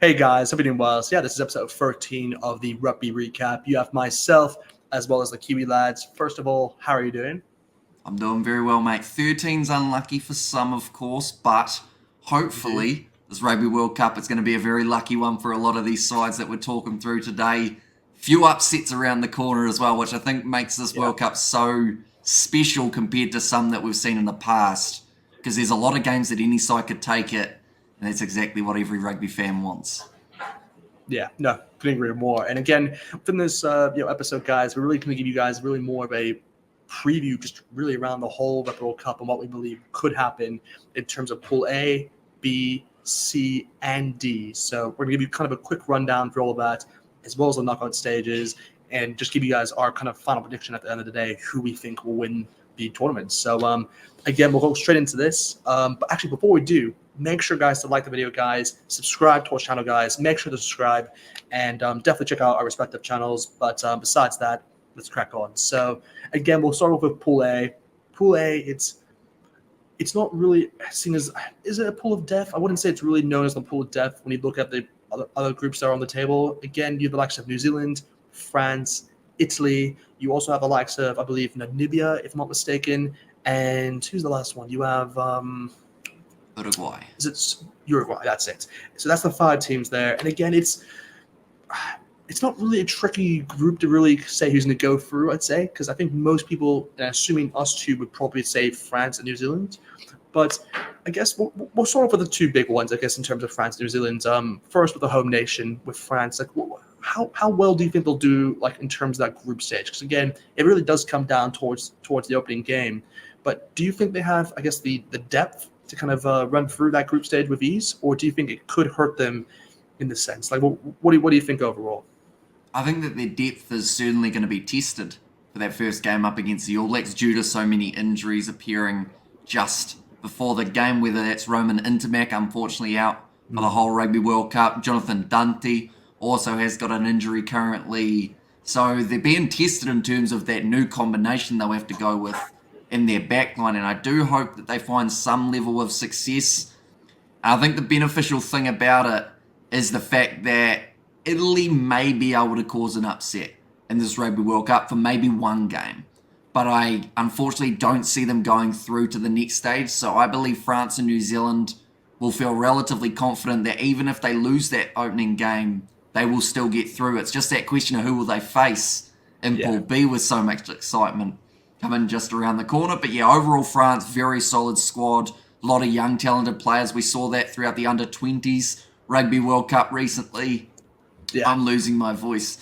Hey guys, hope you're doing well. So yeah, this is episode 13 of the Rugby Recap. You have myself as well as the Kiwi lads. First of all, how are you doing? I'm doing very well, mate. 13's unlucky for some, of course, but Indeed. hopefully this Rugby World Cup is going to be a very lucky one for a lot of these sides that we're talking through today. Few upsets around the corner as well, which I think makes this Yeah. World Cup so special compared to some that we've seen in the past. Because there's a lot of games that any side could take it, and that's exactly what every rugby fan wants. Yeah, no, couldn't agree more. And again, within this episode, guys, we're really going to give you guys really more of a preview, just really around the whole Rugby World Cup and what we believe could happen in terms of Pool A, B, C, and D. So we're going to give you kind of a quick rundown for all of that, as well as the knockout stages, and just give you guys our kind of final prediction at the end of the day, who we think will win the tournament. So again, we'll go straight into this. But actually, before we do, make sure, guys, to like the video, guys. Subscribe to our channel, guys. Make sure to subscribe, and definitely check out our respective channels. But besides that, let's crack on. So again, we'll start off with Pool A. Pool A, it's not really seen as, is it a pool of death? I wouldn't say it's really known as the pool of death when you look at the other groups that are on the table. Again, you have the likes of New Zealand, France, Italy. You also have the likes of, I believe, Namibia, if I'm not mistaken. And who's the last one? You have Uruguay. is it Uruguay? That's it. So that's the 5 teams there. And again, it's not really a tricky group to really say who's going to go through, I'd say, because I think most people, and assuming us two, would probably say France and New Zealand. But I guess we'll start off with the two big ones, I guess, in terms of France and New Zealand. First, with the home nation, with France. Like, how well do you think they'll do, like, in terms of that group stage? Because, again, it really does come down towards the opening game. But do you think they have, I guess, the depth to kind of run through that group stage with ease? Or do you think it could hurt them in the sense? Like, what do you think overall? I think that their depth is certainly going to be tested for that first game up against the All Blacks due to so many injuries appearing just before the game, whether that's Roman Intermac, unfortunately out for the whole Rugby World Cup. Jonathan Dante also has got an injury currently. So they're being tested in terms of that new combination they'll have to go with in their backline. And I do hope that they find some level of success. I think the beneficial thing about it is the fact that Italy may be able to cause an upset in this Rugby World Cup for maybe one game. But I unfortunately don't see them going through to the next stage. So I believe France and New Zealand will feel relatively confident that even if they lose that opening game, they will still get through. It's just that question of who will they face in Yeah. Pool B with so much excitement coming just around the corner. But yeah, overall France, very solid squad. A lot of young, talented players. We saw that throughout the under-20s Rugby World Cup recently. Yeah. I'm losing my voice.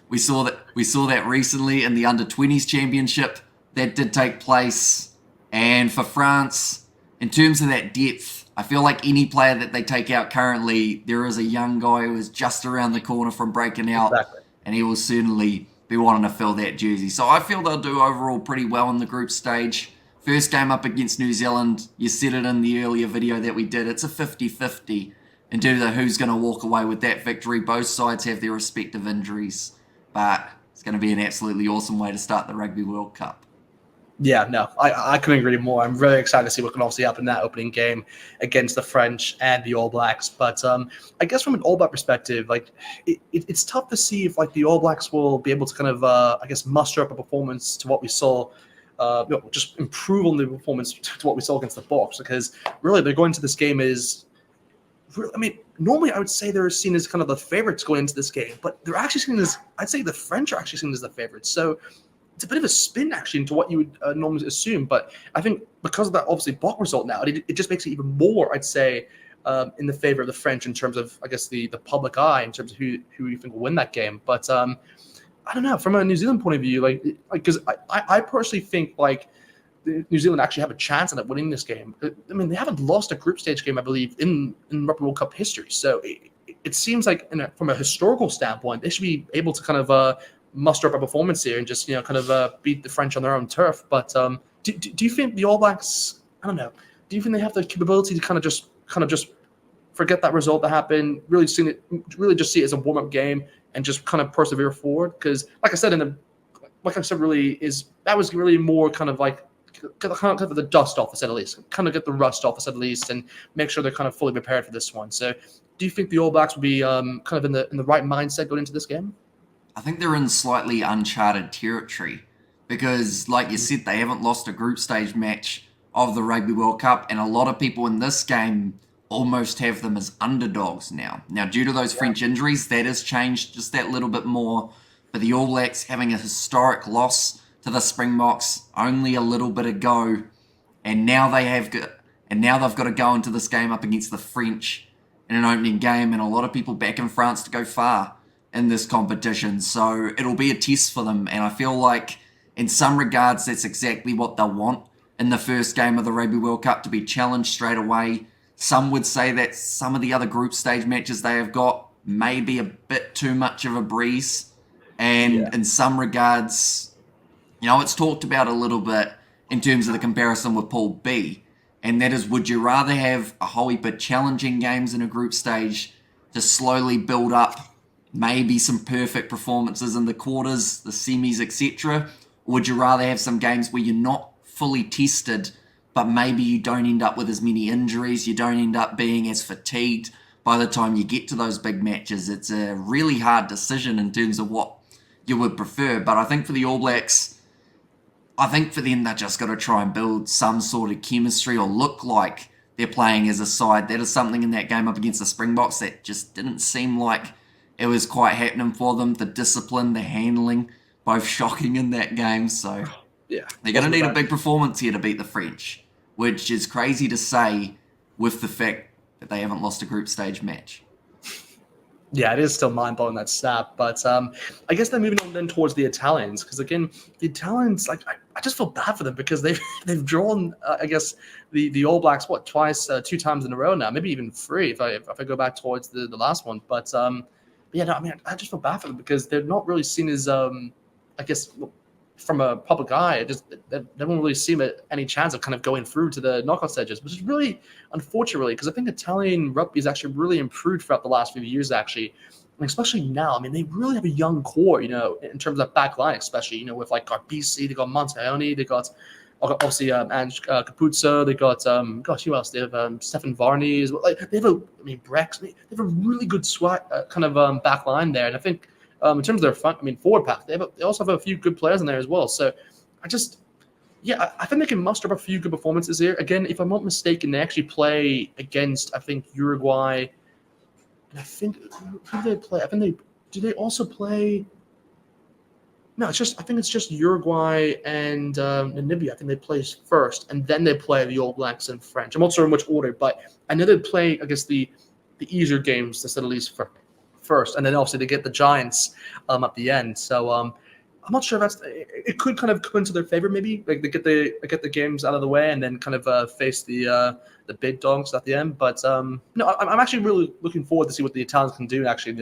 We saw that recently in the under-20s championship that did take place. And for France, in terms of that depth, I feel like any player that they take out currently, there is a young guy who is just around the corner from breaking out, Exactly. and he will certainly be wanting to fill that jersey. So I feel they'll do overall pretty well in the group stage. First game up against New Zealand, you said it in the earlier video that we did, it's a 50-50 in terms of who's going to walk away with that victory. Both sides have their respective injuries, but it's going to be an absolutely awesome way to start the Rugby World Cup. Yeah, no, I couldn't agree more. I'm really excited to see what can obviously happen in that opening game against the French and the All Blacks. But I guess from an All Black perspective, like it's tough to see if like the All Blacks will be able to kind of I guess muster up a performance to what we saw, just improve on the performance to what we saw against the Box, because really they're going to this game is. I mean, normally I would say they're seen as kind of the favorites going into this game, but they're actually seen as, I'd say the French are actually seen as the favorites. So it's a bit of a spin actually into what you would normally assume. But I think because of that obviously Bach result now, it just makes it even more, I'd say, in the favor of the French in terms of, I guess, the public eye in terms of who you think will win that game. But I don't know, from a New Zealand point of view, like because I personally think like New Zealand actually have a chance at winning this game. I mean, they haven't lost a group stage game, I believe, in Rugby World Cup history. So it seems like from a historical standpoint, they should be able to kind of muster up a performance here and just kind of beat the French on their own turf. But do you think the All Blacks? I don't know. Do you think they have the capability to kind of just forget that result that happened? Really just see it as a warm up game and just kind of persevere forward? Because like I said that was really more kind of like kind of the dust off the set at least, kind of get the rust off the set at least, and make sure they're kind of fully prepared for this one. So, do you think the All Blacks will be kind of in the right mindset going into this game? I think they're in slightly uncharted territory because, like you said, they haven't lost a group stage match of the Rugby World Cup, and a lot of people in this game almost have them as underdogs now. Now, due to those French injuries, that has changed just that little bit more. But the All Blacks having a historic loss to the Springboks only a little bit ago, and now they've got to go into this game up against the French in an opening game, and a lot of people back in France to go far in this competition. So it'll be a test for them, and I feel like in some regards that's exactly what they'll want in the first game of the Rugby World Cup, to be challenged straight away. Some would say that some of the other group stage matches they have got may be a bit too much of a breeze, and in some regards, it's talked about a little bit in terms of the comparison with Pool B, and that is, would you rather have a whole heap of challenging games in a group stage to slowly build up maybe some perfect performances in the quarters, the semis, etc., or would you rather have some games where you're not fully tested, but maybe you don't end up with as many injuries, you don't end up being as fatigued by the time you get to those big matches? It's a really hard decision in terms of what you would prefer, but I think for the All Blacks, I think for them, they're just got to try and build some sort of chemistry or look like they're playing as a side. That is something in that game up against the Springboks that just didn't seem like it was quite happening for them. The discipline, the handling, both shocking in that game. So they're going to need a big performance here to beat the French, which is crazy to say with the fact that they haven't lost a group stage match. Yeah, it is still mind-blowing, that stat. But I guess they're moving on then towards the Italians, because again, the Italians, like I just feel bad for them because they've drawn, I guess, the All Blacks twice, 2 times in a row now, maybe even 3 if I go back towards the last one. But yeah, no, I mean, I just feel bad for them because they're not really seen as I guess, from a public eye, they don't really seem any chance of kind of going through to the knockout stages, which is really unfortunate, really, because I think Italian rugby has actually really improved throughout the last few years, actually, and especially now. I mean, they really have a young core, in terms of back line, especially, with like Garbisi, they got Montaglioni, they got obviously Ange Capuzzo, they got who else? They have Stefan Varney as well. Like they have Brex, they have a really good kind of back line there, and I think. In terms of their forward pack, they also have a few good players in there as well. So I think they can muster up a few good performances here. Again, if I'm not mistaken, they actually play against, I think, Uruguay. And I think, who do they play? Do they also play? No, I think it's just Uruguay and Namibia. I think they play first, and then they play the All Blacks and French. I'm not sure in which order, but I know they play, I guess, the easier games, to say the least, first, and then obviously they get the Giants at the end. So I'm not sure if it could kind of come into their favor, maybe like they get the games out of the way and then kind of face the big dogs at the end. But no, I'm actually really looking forward to see what the Italians can do actually in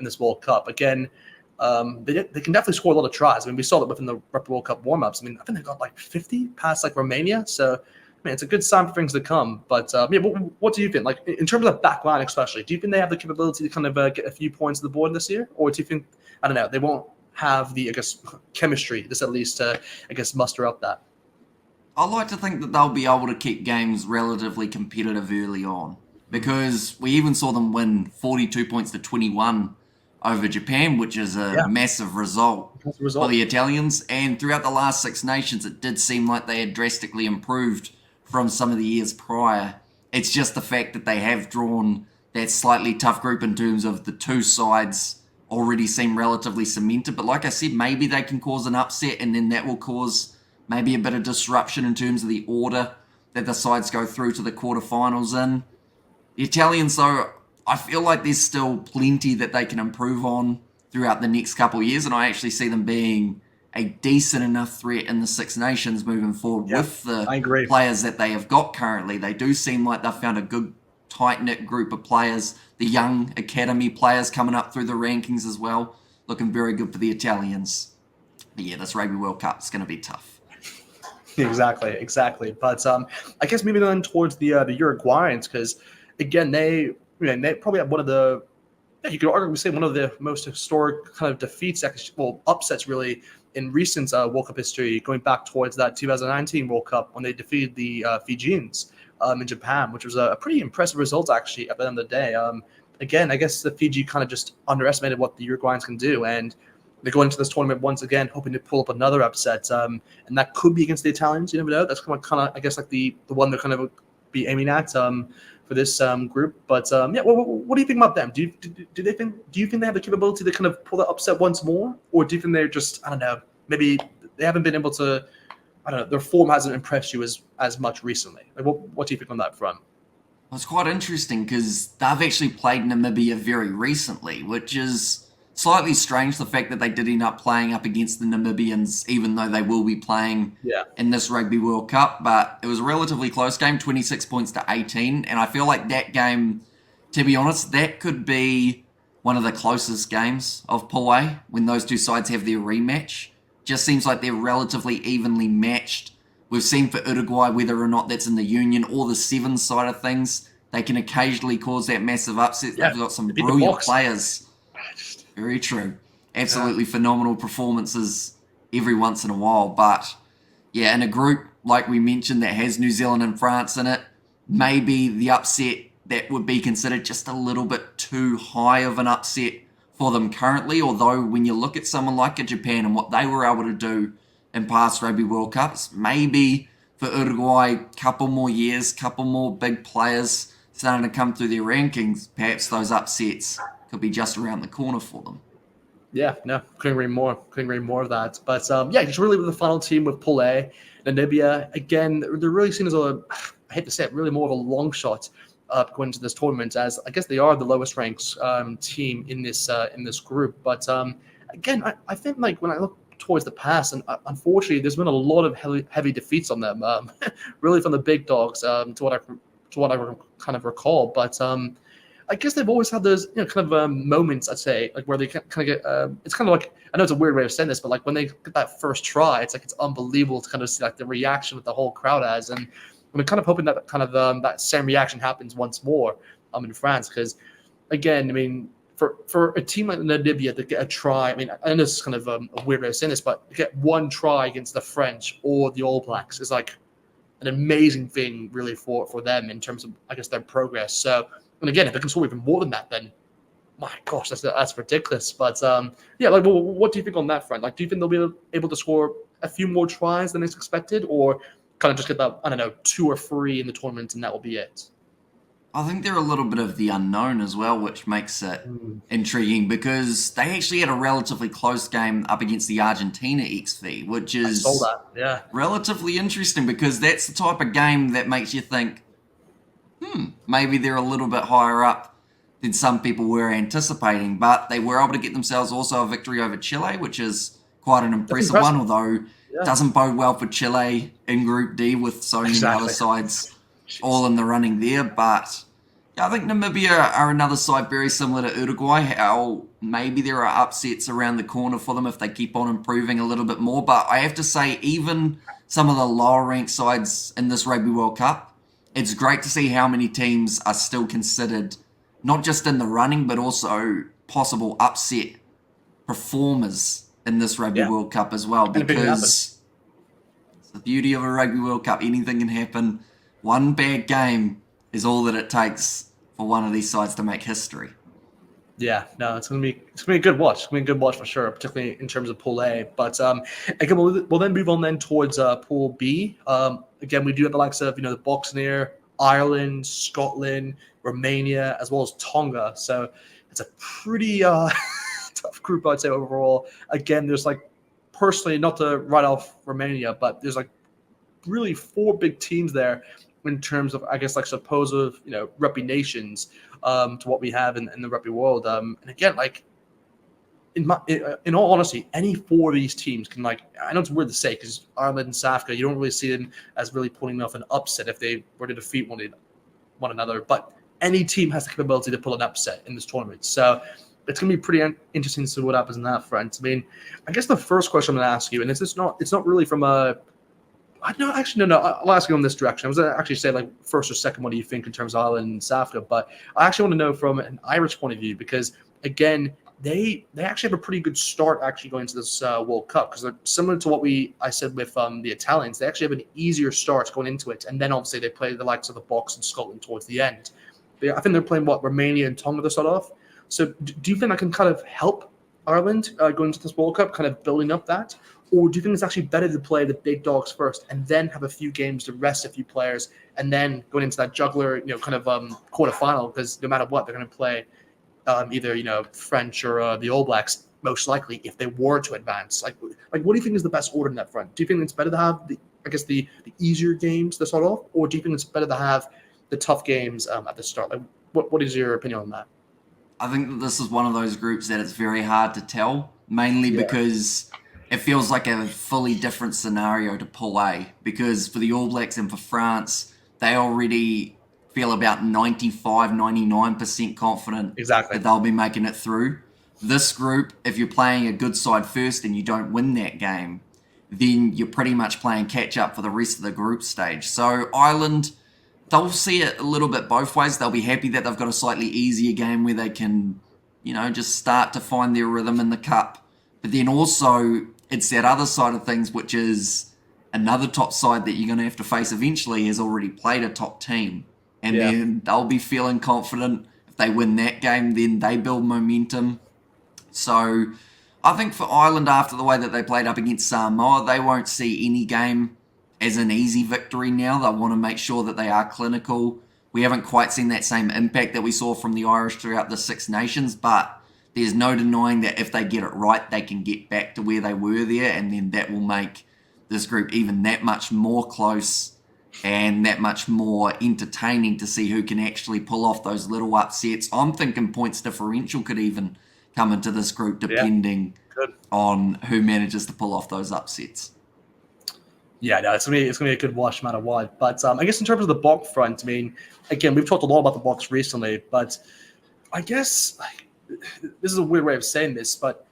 this World Cup. Again, they can definitely score a lot of tries. I mean, we saw that within the Rugby World Cup warm-ups. I mean, I think they got like 50 past like Romania. So it's a good sign for things to come. But what do you think? Like in terms of back line, especially, do you think they have the capability to kind of get a few points on the board this year, or do you think they won't have the chemistry, this at least, to muster up that? I like to think that they'll be able to keep games relatively competitive early on, because we even saw them win 42 points to 21 over Japan, which is a massive result for the Italians. And throughout the last Six Nations, it did seem like they had drastically improved from some of the years prior. It's just the fact that they have drawn that slightly tough group in terms of the 2 sides already seem relatively cemented. But like I said, maybe they can cause an upset, and then that will cause maybe a bit of disruption in terms of the order that the sides go through to the quarterfinals in. The Italians, though, I feel like there's still plenty that they can improve on throughout the next couple of years, and I actually see them being a decent enough threat in the Six Nations moving forward with the players that they have got currently. They do seem like they've found a good, tight-knit group of players. The young academy players coming up through the rankings as well, looking very good for the Italians. But yeah, this Rugby World Cup is going to be tough. Exactly. But I guess moving on towards the Uruguayans, because again, they probably have one of the, you could arguably say, one of the most historic kind of defeats, upsets really, in recent World Cup history, going back towards that 2019 World Cup when they defeated the Fijians in Japan, which was a pretty impressive result actually at the end of the day. Again, I guess the Fiji kind of just underestimated what the Uruguayans can do, and they go into this tournament once again hoping to pull up another upset, and that could be against the Italians. You never know. That's kind of I guess like the one they're kind of be aiming at for this group. But yeah, what do you think about them? Do you think they have the capability to kind of pull that upset once more, or do you think they're just, I don't know, maybe they haven't been able to, I don't know, their form hasn't impressed you as much recently? Like, what do you think on that front? Well, it's quite interesting because they've actually played Namibia very recently, which is slightly strange, the fact that they did end up playing up against the Namibians, even though they will be playing in this Rugby World Cup. But it was a relatively close game, 26 points to 18. And I feel like that game, to be honest, that could be one of the closest games of Pool A when those two sides have their rematch. Just seems like they're relatively evenly matched. We've seen for Uruguay, whether or not that's in the Union or the Sevens side of things, they can occasionally cause that massive upset. They've got some brilliant players. Very true. Absolutely phenomenal performances every once in a while. But yeah, in a group, like we mentioned, that has New Zealand and France in it, maybe the upset that would be considered just a little bit too high of an upset for them currently. Although when you look at someone like a Japan and what they were able to do in past Rugby World Cups, maybe for Uruguay, couple more years, couple more big players starting to come through their rankings, perhaps those upsets could be just around the corner for them. Yeah, no, couldn't agree more. Couldn't agree more of that. But yeah, just really with the final team with Pool A, Namibia, again, they're really seen as I hate to say it, really more of a long shot going into this tournament, as I guess they are the lowest ranked team in this group. But again, I think like when I look towards the past, and unfortunately, there's been a lot of heavy defeats on them, really from the big dogs to what I kind of recall. But I guess they've always had those kind of moments, I'd say, like where they kind of get. It's kind of like, I know it's a weird way of saying this, but like when they get that first try, it's like it's unbelievable to kind of see like the reaction that the whole crowd has, and I'm kind of hoping that kind of that same reaction happens once more in France, because again, I mean, for a team like Namibia to get a try, I mean, I know this is kind of a weird way of saying this, but to get one try against the French or the All Blacks is like an amazing thing, really, for them in terms of, I guess, their progress. So, and again, if they can score even more than that, then my gosh, that's ridiculous. But yeah, like, what do you think on that front? Like, do you think they'll be able to score a few more tries than is expected, or kind of just get that, I don't know, 2 or 3 in the tournament and that will be it? I think they're a little bit of the unknown as well, which makes it intriguing, because they actually had a relatively close game up against the Argentina XV, which is relatively interesting, because that's the type of game that makes you think, maybe they're a little bit higher up than some people were anticipating. But they were able to get themselves also a victory over Chile, which is quite an impressive one, although it doesn't bode well for Chile in Group D with so many other sides all in the running there. But yeah, I think Namibia are another side very similar to Uruguay, how maybe there are upsets around the corner for them if they keep on improving a little bit more. But I have to say, even some of the lower ranked sides in this Rugby World Cup, it's great to see how many teams are still considered not just in the running, but also possible upset performers in this Rugby World Cup as well, because it's the beauty of a Rugby World Cup. Anything can happen. One bad game is all that it takes for one of these sides to make history. Yeah, no, it's gonna be a good watch. It's gonna be a good watch for sure, particularly in terms of Pool A. But again, we'll then move on then towards Pool B. Again, we do have the likes of the Boxer, Ireland, Scotland, Romania, as well as Tonga. So it's a pretty tough group, I'd say, overall. Again, there's like, personally, not to write off Romania, but there's like really 4 big teams there in terms of, I guess, like supposed rugby nations to what we have in the rugby world. And again, like in all honesty, any 4 of these teams can, like, I know it's weird to say because Ireland and South Africa, you don't really see them as really pulling off an upset if they were to defeat one another. But any team has the capability to pull an upset in this tournament. So it's going to be pretty interesting to see what happens in that front. I mean, I guess the first question I'm going to ask you, and it's not really from a no, actually, no. I'll ask you in this direction. I was going to actually say, like, first or second, what do you think in terms of Ireland and South Africa? But I actually want to know from an Irish point of view, because, again, they actually have a pretty good start actually going into this World Cup, because they're similar to what I said with the Italians. They actually have an easier start going into it, and then obviously they play the likes of the Box and Scotland towards the end. I think they're playing Romania and Tonga to start off. So do you think that can kind of help Ireland going into this World Cup, kind of building up that? Or do you think it's actually better to play the big dogs first and then have a few games to rest a few players and then going into that juggler, kind of quarterfinal? Because no matter what, they're going to play either French or the All Blacks most likely if they were to advance. Like what do you think is the best order in that front? Do you think it's better to have the easier games to start off, or do you think it's better to have the tough games at the start? Like what is your opinion on that? I think that this is one of those groups that it's very hard to tell, mainly because it feels like a fully different scenario to Pool A. Because for the All Blacks and for France, they already feel about 95, 99% confident Exactly. that they'll be making it through. This group, if you're playing a good side first and you don't win that game, then you're pretty much playing catch up for the rest of the group stage. So Ireland, they'll see it a little bit both ways. They'll be happy that they've got a slightly easier game where they can, just start to find their rhythm in the cup. But then also, it's that other side of things, which is another top side that you're going to have to face eventually has already played a top team. And then they'll be feeling confident. If they win that game, then they build momentum. So I think for Ireland, after the way that they played up against Samoa, they won't see any game as an easy victory now. They'll want to make sure that they are clinical. We haven't quite seen that same impact that we saw from the Irish throughout the Six Nations, but there's no denying that if they get it right, they can get back to where they were there, and then that will make this group even that much more close and that much more entertaining to see who can actually pull off those little upsets. I'm thinking points differential could even come into this group depending on who manages to pull off those upsets. Yeah, no, it's gonna be a good watch no matter what. But I guess in terms of the bulk front, I mean, again, we've talked a lot about the Bucks recently, but I guess this is a weird way of saying this, but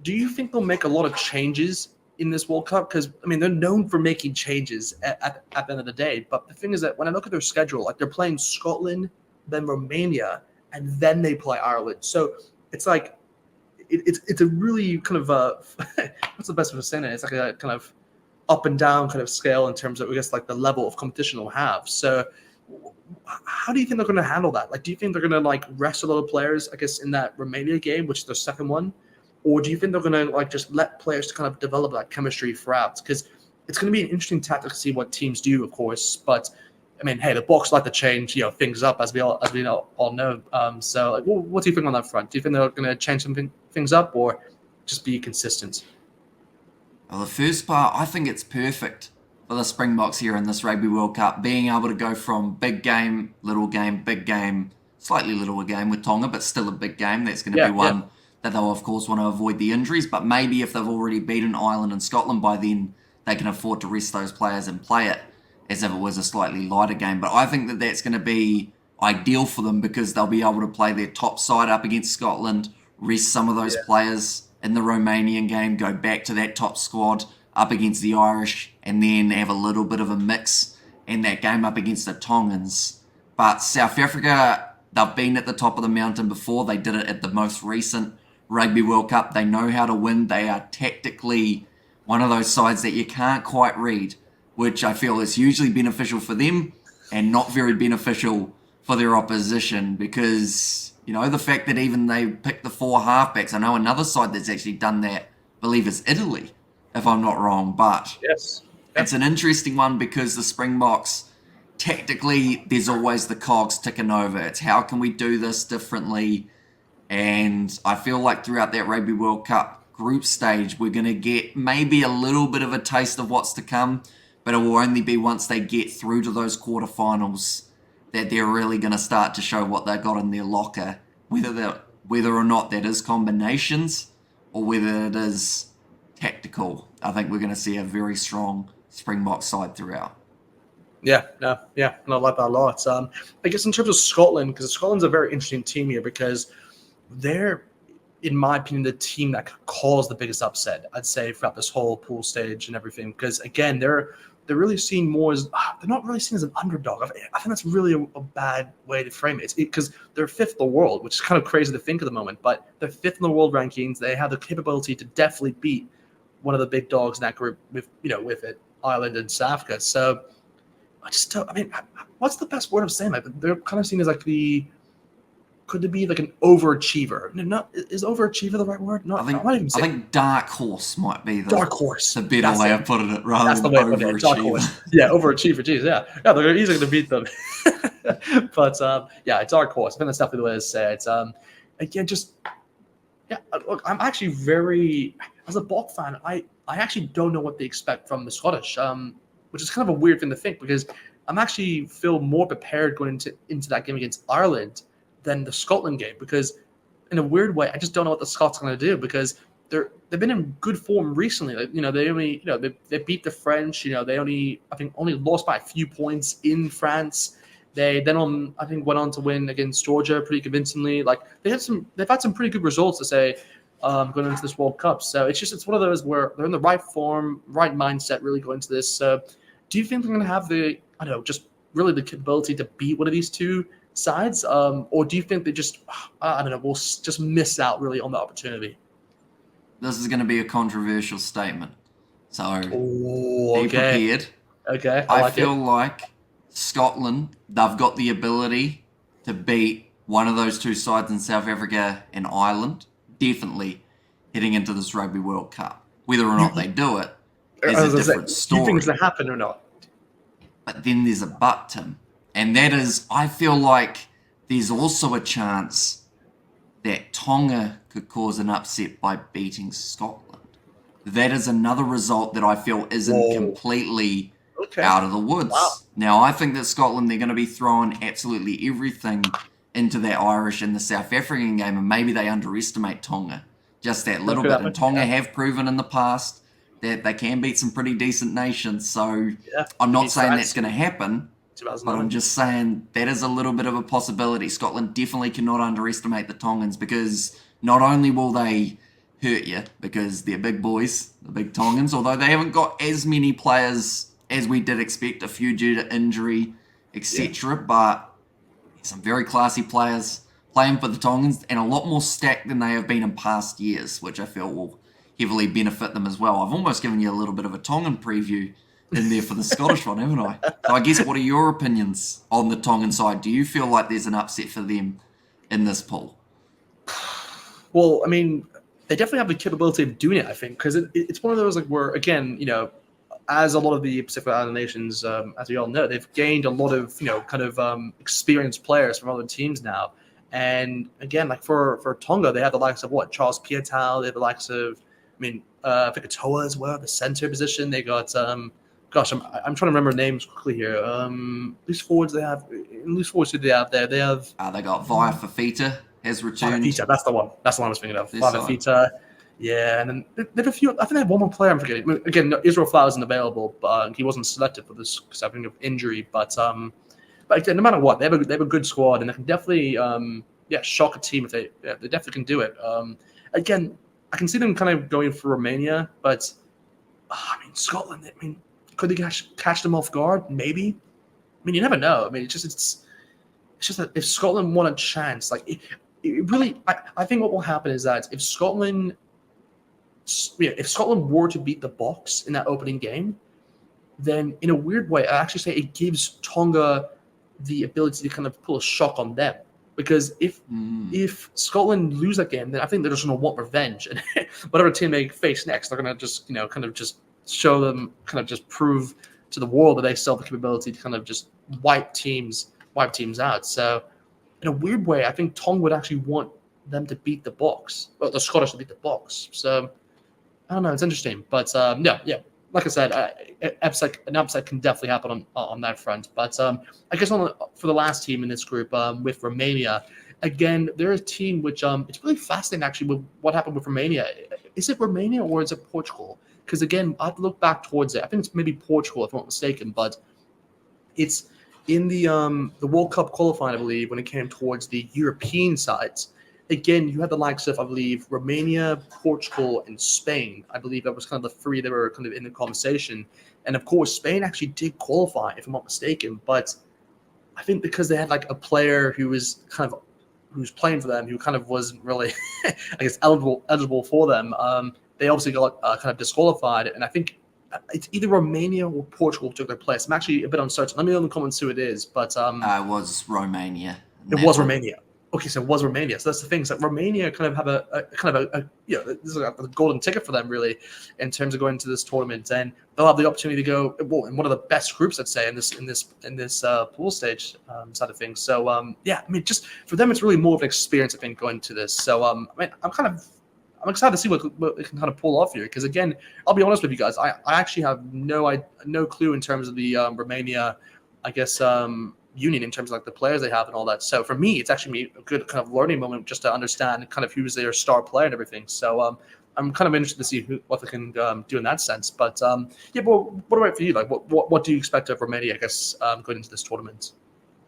do you think they'll make a lot of changes in this World Cup? Because I mean, they're known for making changes at the end of the day. But the thing is that when I look at their schedule, like they're playing Scotland, then Romania, and then they play Ireland. So it's like it's a really kind of what's the best way of saying it? It's like a kind of up and down kind of scale in terms of, I guess, like the level of competition they'll have. So how do you think they're going to handle that? Like, do you think they're going to like rest a lot of players, I guess, in that Romania game, which is their second one? Or do you think they're going to like just let players to kind of develop that chemistry throughout? Because it's going to be an interesting tactic to see what teams do, of course. But I mean, hey, the Bucks like to change, things up as we all know. So, like, what do you think on that front? Do you think they're going to change things up, or just be consistent? Well, the first part, I think it's perfect for the Springboks here in this Rugby World Cup, being able to go from big game, big game, slightly littler game with Tonga, but still a big game. That's going to be one that they'll, of course, want to avoid the injuries, but maybe if they've already beaten Ireland and Scotland by then, they can afford to rest those players and play it as if it was a slightly lighter game. But I think that that's going to be ideal for them because they'll be able to play their top side up against Scotland, rest some of those players in the Romanian game, go back to that top squad up against the Irish, and then have a little bit of a mix in that game up against the Tongans. But South Africa, they've been at the top of the mountain before. They did it at the most recent Rugby World Cup. They know how to win. They are tactically one of those sides that you can't quite read, which I feel is hugely beneficial for them and not very beneficial for their opposition because, the fact that even they picked the four halfbacks, I know another side that's actually done that, I believe is Italy, if I'm not wrong, but it's an interesting one because the Springboks, tactically, there's always the cogs ticking over. It's how can we do this differently? And I feel like throughout that Rugby World Cup group stage, we're going to get maybe a little bit of a taste of what's to come, but it will only be once they get through to those quarterfinals that they're really going to start to show what they've got in their locker, whether or not that is combinations or whether it is tactical. I think we're going to see a very strong Springbok side throughout. Yeah, I like that a lot. I guess in terms of Scotland, because Scotland's a very interesting team here because they're, in my opinion, the team that could cause the biggest upset, I'd say, throughout this whole pool stage and everything. Because, again, they're they're really seen more as they're not really seen as an underdog. I think that's really a bad way to frame it. Because they're fifth in the world, which is kind of crazy to think at the moment. But they're fifth in the world rankings. They have the capability to definitely beat one of the big dogs in that group with Ireland and South Africa. So I just don't. I mean, what's the best word of saying that? They're kind of seen as like could it be like an overachiever? No, is overachiever the right word? No, I think dark horse might be dark horse. The better way of putting it, rather than overachiever. Dark horse. Yeah, overachiever. Geez, yeah, they're easily going to beat them. But dark horse. I think that's definitely the way to say it. Again, look, I'm actually very, as a Bok fan, I actually don't know what they expect from the Scottish, which is kind of a weird thing to think because I'm actually feel more prepared going into that game against Ireland than the Scotland game because in a weird way, I just don't know what the Scots are going to do because they've been in good form recently. Like, they only, they beat the French. They only lost by a few points in France. They then went on to win against Georgia pretty convincingly. Like they've had some pretty good results to say going into this World Cup. So it's one of those where they're in the right form, right mindset, really going into this. So do you think they're going to have just really the capability to beat one of these two sides, or do you think they just will just miss out really on the opportunity? This is going to be a controversial statement, so be prepared. Okay, I feel like Scotland, they've got the ability to beat one of those two sides in South Africa and Ireland, definitely heading into this Rugby World Cup. Whether or not they do it is a different story. Do you think it's going to happen or not? But then there's a but, Tim. And that is, I feel like there's also a chance that Tonga could cause an upset by beating Scotland. That is another result that I feel isn't completely out of the woods. Wow. Now, I think that Scotland, they're going to be throwing absolutely everything into that Irish and the South African game, and maybe they underestimate Tonga just that little bit. And Tonga have proven in the past that they can beat some pretty decent nations. So I'm not saying that's going to happen. But I'm just saying that is a little bit of a possibility. Scotland definitely cannot underestimate the Tongans because not only will they hurt you because they're big boys, the big Tongans, although they haven't got as many players as we did expect, a few due to injury, etc. But some very classy players playing for the Tongans and a lot more stacked than they have been in past years, which I feel will heavily benefit them as well. I've almost given you a little bit of a Tongan preview in there for the Scottish one, haven't I? So I guess, what are your opinions on the Tongan side? Do you feel like there's an upset for them in this pool? Well, I mean, they definitely have the capability of doing it, I think, because it's one of those where, again, as a lot of the Pacific Island nations, as we all know, they've gained a lot of, experienced players from other teams now. And again, for Tonga, they have the likes of Charles Piutau, they have the likes of, Fikatoa as well, the center position. They got, I'm trying to remember names quickly here. Loose forwards they have. Loose forwards who they have there? They have. They got Via Fafita has returned. Fafita, that's the one. That's the one I was thinking of. Via Fafita. Yeah, and then they have a few. I think they have one more player. I'm forgetting. Again, Israel Flowers isn't available, but he wasn't selected for this because I think of injury. But again, no matter what, they have a good squad, and they can definitely shock a team if they definitely can do it. Again, I can see them kind of going for Romania, but Scotland. Could they catch them off guard? Maybe. You never know. It's just that if Scotland want a chance, it really, I think what will happen is that if Scotland were to beat the Boks in that opening game, then in a weird way, I actually say it gives Tonga the ability to kind of pull a shock on them. Because if Scotland lose that game, then I think they're just going to want revenge, and whatever team they face next, they're going to just kind of just show them, kind of just prove to the world that they still have the capability to kind of just wipe teams out. So in a weird way, I think Tonga would actually want them to beat the Boks, or the Scottish to beat the Boks. So I don't know, it's interesting, but like I said, an upset can definitely happen on that front. But I guess for the last team in this group, with Romania, again, they're a team which it's really fascinating actually with what happened with Romania. Is it Romania or is it Portugal? Because again, I have to look back towards it. I think it's maybe Portugal, if I'm not mistaken, but it's in the World Cup qualifying, I believe, when it came towards the European sides. again, you had the likes of, I believe, Romania, Portugal, and Spain. I believe that was kind of the three that were kind of in the conversation. And of course, Spain actually did qualify, if I'm not mistaken. But I think because they had like a player who was playing for them, who kind of wasn't really, I guess, eligible for them. They obviously got kind of disqualified, and I think it's either Romania or Portugal who took their place. I'm actually a bit uncertain. Let me know in the comments who it is, but it was Romania. it was Romania. Okay, so it was Romania. So that's the thing. So Romania kind of have a kind of a this is a golden ticket for them really, in terms of going to this tournament, and they'll have the opportunity to go in one of the best groups, I'd say, in this pool stage side of things. So yeah, I mean, just for them, it's really more of an experience, I think, going to this. So I mean, I'm excited to see what it can kind of pull off here, because again, I'll be honest with you guys, I actually have no clue in terms of the Romania, I guess, union in terms of like the players they have and all that. So for me, it's actually a good kind of learning moment just to understand kind of who's their star player and everything. So I'm kind of interested to see what they can do in that sense. But yeah, but what about for you? Like, what do you expect of Romania, I guess, going into this tournament?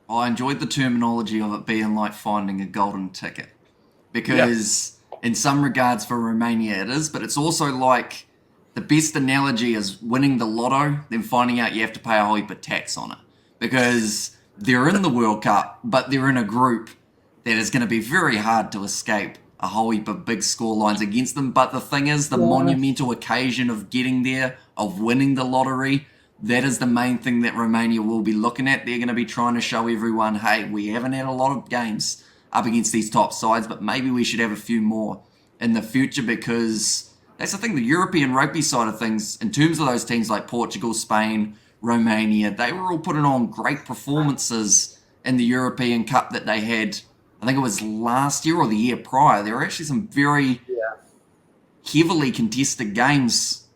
I enjoyed the terminology of it being like finding a golden ticket, because in some regards for Romania it is, but it's also like the best analogy is winning the lotto, then finding out you have to pay a whole heap of tax on it, because they're in the World Cup, but they're in a group that is going to be very hard to escape a whole heap of big score lines against them. But the thing is, the monumental occasion of getting there, of winning the lottery, that is the main thing that Romania will be looking at. They're going to be trying to show everyone, hey, we haven't had a lot of games up against these top sides, but maybe we should have a few more in the future, because that's the thing, the European rugby side of things, in terms of those teams like Portugal, Spain, Romania, they were all putting on great performances in the European Cup that they had. I think it was last year or the year prior. There were actually some very heavily contested games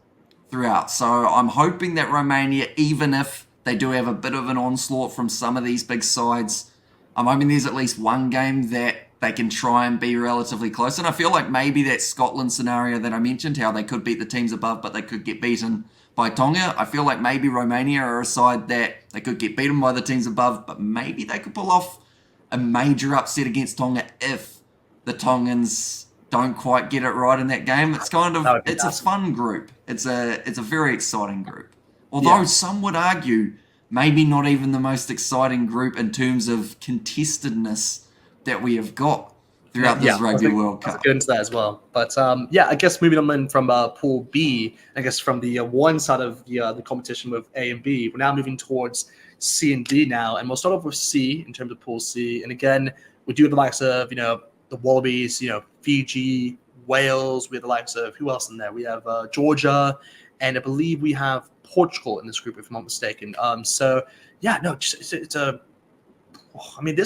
throughout. So I'm hoping that Romania, even if they do have a bit of an onslaught from some of these big sides, I'm hoping there's at least one game that they can try and be relatively close. And I feel like maybe that Scotland scenario that I mentioned, how they could beat the teams above, but they could get beaten by Tonga. I feel like maybe Romania are a side that they could get beaten by the teams above, but maybe they could pull off a major upset against Tonga if the Tongans don't quite get it right in that game. It's kind of, it's a fun group. It's a very exciting group. Although some would argue maybe not even the most exciting group in terms of contestedness that we have got throughout this Rugby World Cup. I'll get into that as well. But yeah, I guess moving on from Pool B, I guess from the one side of the competition with A and B, we're now moving towards C and D now. And we'll start off with C in terms of Pool C. And again, we do have the likes of, the Wallabies, Fiji, Wales. We have the likes of, who else in there? We have Georgia, and I believe we have Portugal in this group, if I'm not mistaken. So yeah, no, it's a, I mean,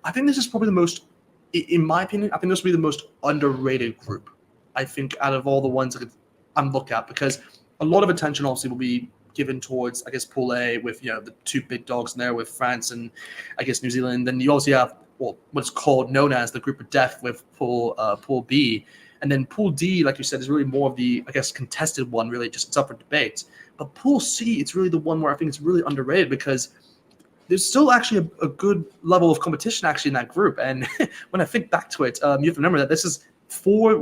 I think this is probably the most, in my opinion, I think this will be the most underrated group, I think, out of all the ones that I'm looking at, because a lot of attention obviously will be given towards, I guess, Pool A with, the two big dogs in there with France and, I guess, New Zealand. Then you also have, what's known as the group of death with Pool B. And then Pool D, like you said, is really more of the, I guess, contested one, really, just it's up for debate. But Pool C, it's really the one where I think it's really underrated, because there's still actually a good level of competition actually in that group. And when I think back to it, you have to remember that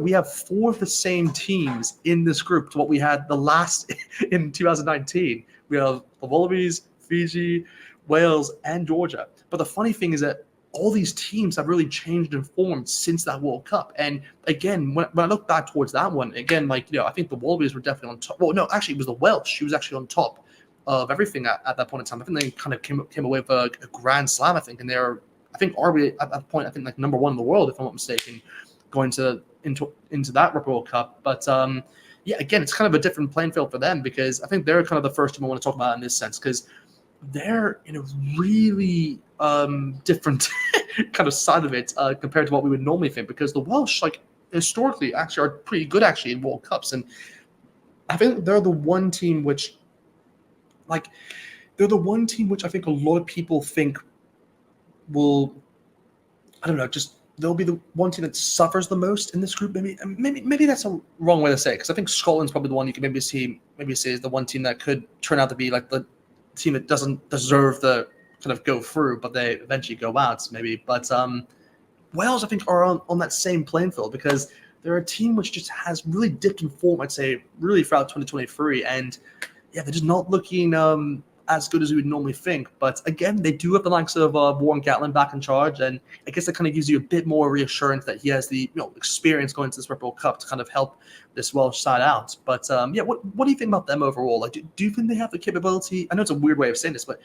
we have four of the same teams in this group to what we had the last in 2019. We have the Wallabies, Fiji, Wales, and Georgia. But the funny thing is that all these teams have really changed and formed since that World Cup. And again, when I look back towards that one, again, I think the Wallabies were definitely on top. Well, no, actually, it was the Welsh. She was actually on top of everything at that point in time. I think they kind of came away with a grand slam, I think, and they're, I think, arguably at that point, I think like number one in the world, if I'm not mistaken, going into that World Cup. But yeah, again, it's kind of a different playing field for them, because I think they're kind of the first team I want to talk about in this sense, because they're in a really different kind of side of it compared to what we would normally think, because the Welsh, historically, actually are pretty good actually in World Cups, and I think they're the one team which I think a lot of people think will, I don't know, just they'll be the one team that suffers the most in this group. Maybe that's a wrong way to say it, because I think Scotland's probably the one you can maybe say is the one team that could turn out to be like the team that doesn't deserve the kind of go through, but they eventually go out maybe. But Wales, I think, are on that same playing field because they're a team which just has really dipped in form, I'd say, really throughout 2023. And yeah, they're just not looking as good as we would normally think. But again, they do have the likes of Warren Gatlin back in charge, and I guess that kind of gives you a bit more reassurance that he has the experience going to this Rugby World Cup to kind of help this Welsh side out. But yeah, what do you think about them overall? Like, do you think they have the capability? I know it's a weird way of saying this, but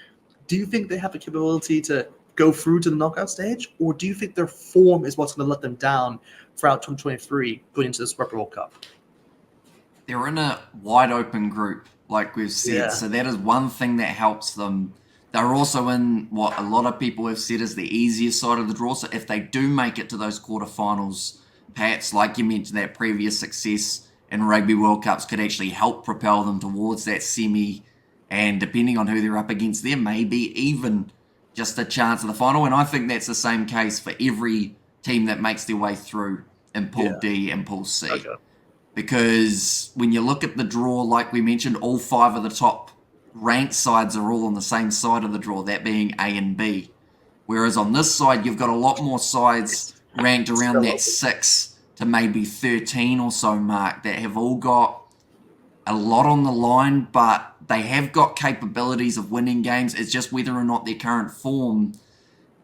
do you think they have the capability to go through to the knockout stage, or do you think their form is what's going to let them down throughout 2023 going into this Rugby World Cup? They're in a wide open group, like we've said. Yeah. So that is one thing that helps them. They're also in what a lot of people have said is the easier side of the draw. So if they do make it to those quarterfinals, perhaps like you mentioned, that previous success in Rugby World Cups could actually help propel them towards that semi. And depending on who they're up against, there may be even just a chance of the final. And I think that's the same case for every team that makes their way through in Pool D and Pool C. Okay. Because when you look at the draw, like we mentioned, all 5 of the top ranked sides are all on the same side of the draw, that being A and B. Whereas on this side, you've got a lot more sides ranked around that 6 to maybe 13 or so mark that have all got a lot on the line, but they have got capabilities of winning games. It's just whether or not their current form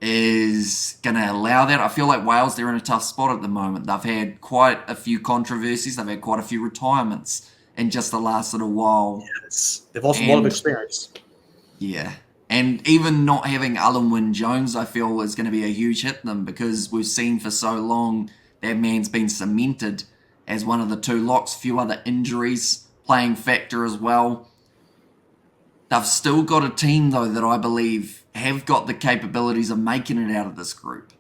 is going to allow that. I feel like Wales, they're in a tough spot at the moment. They've had quite a few controversies. They've had quite a few retirements in just the last little while. Yes. They've also a lot of experience. Yeah. And even not having Alan Wynne-Jones, I feel, is going to be a huge hit to them because we've seen for so long that man's been cemented as one of the 2 locks. Few other injuries playing factor as well. They've still got a team, though, that I believe have got the capabilities of making it out of this group.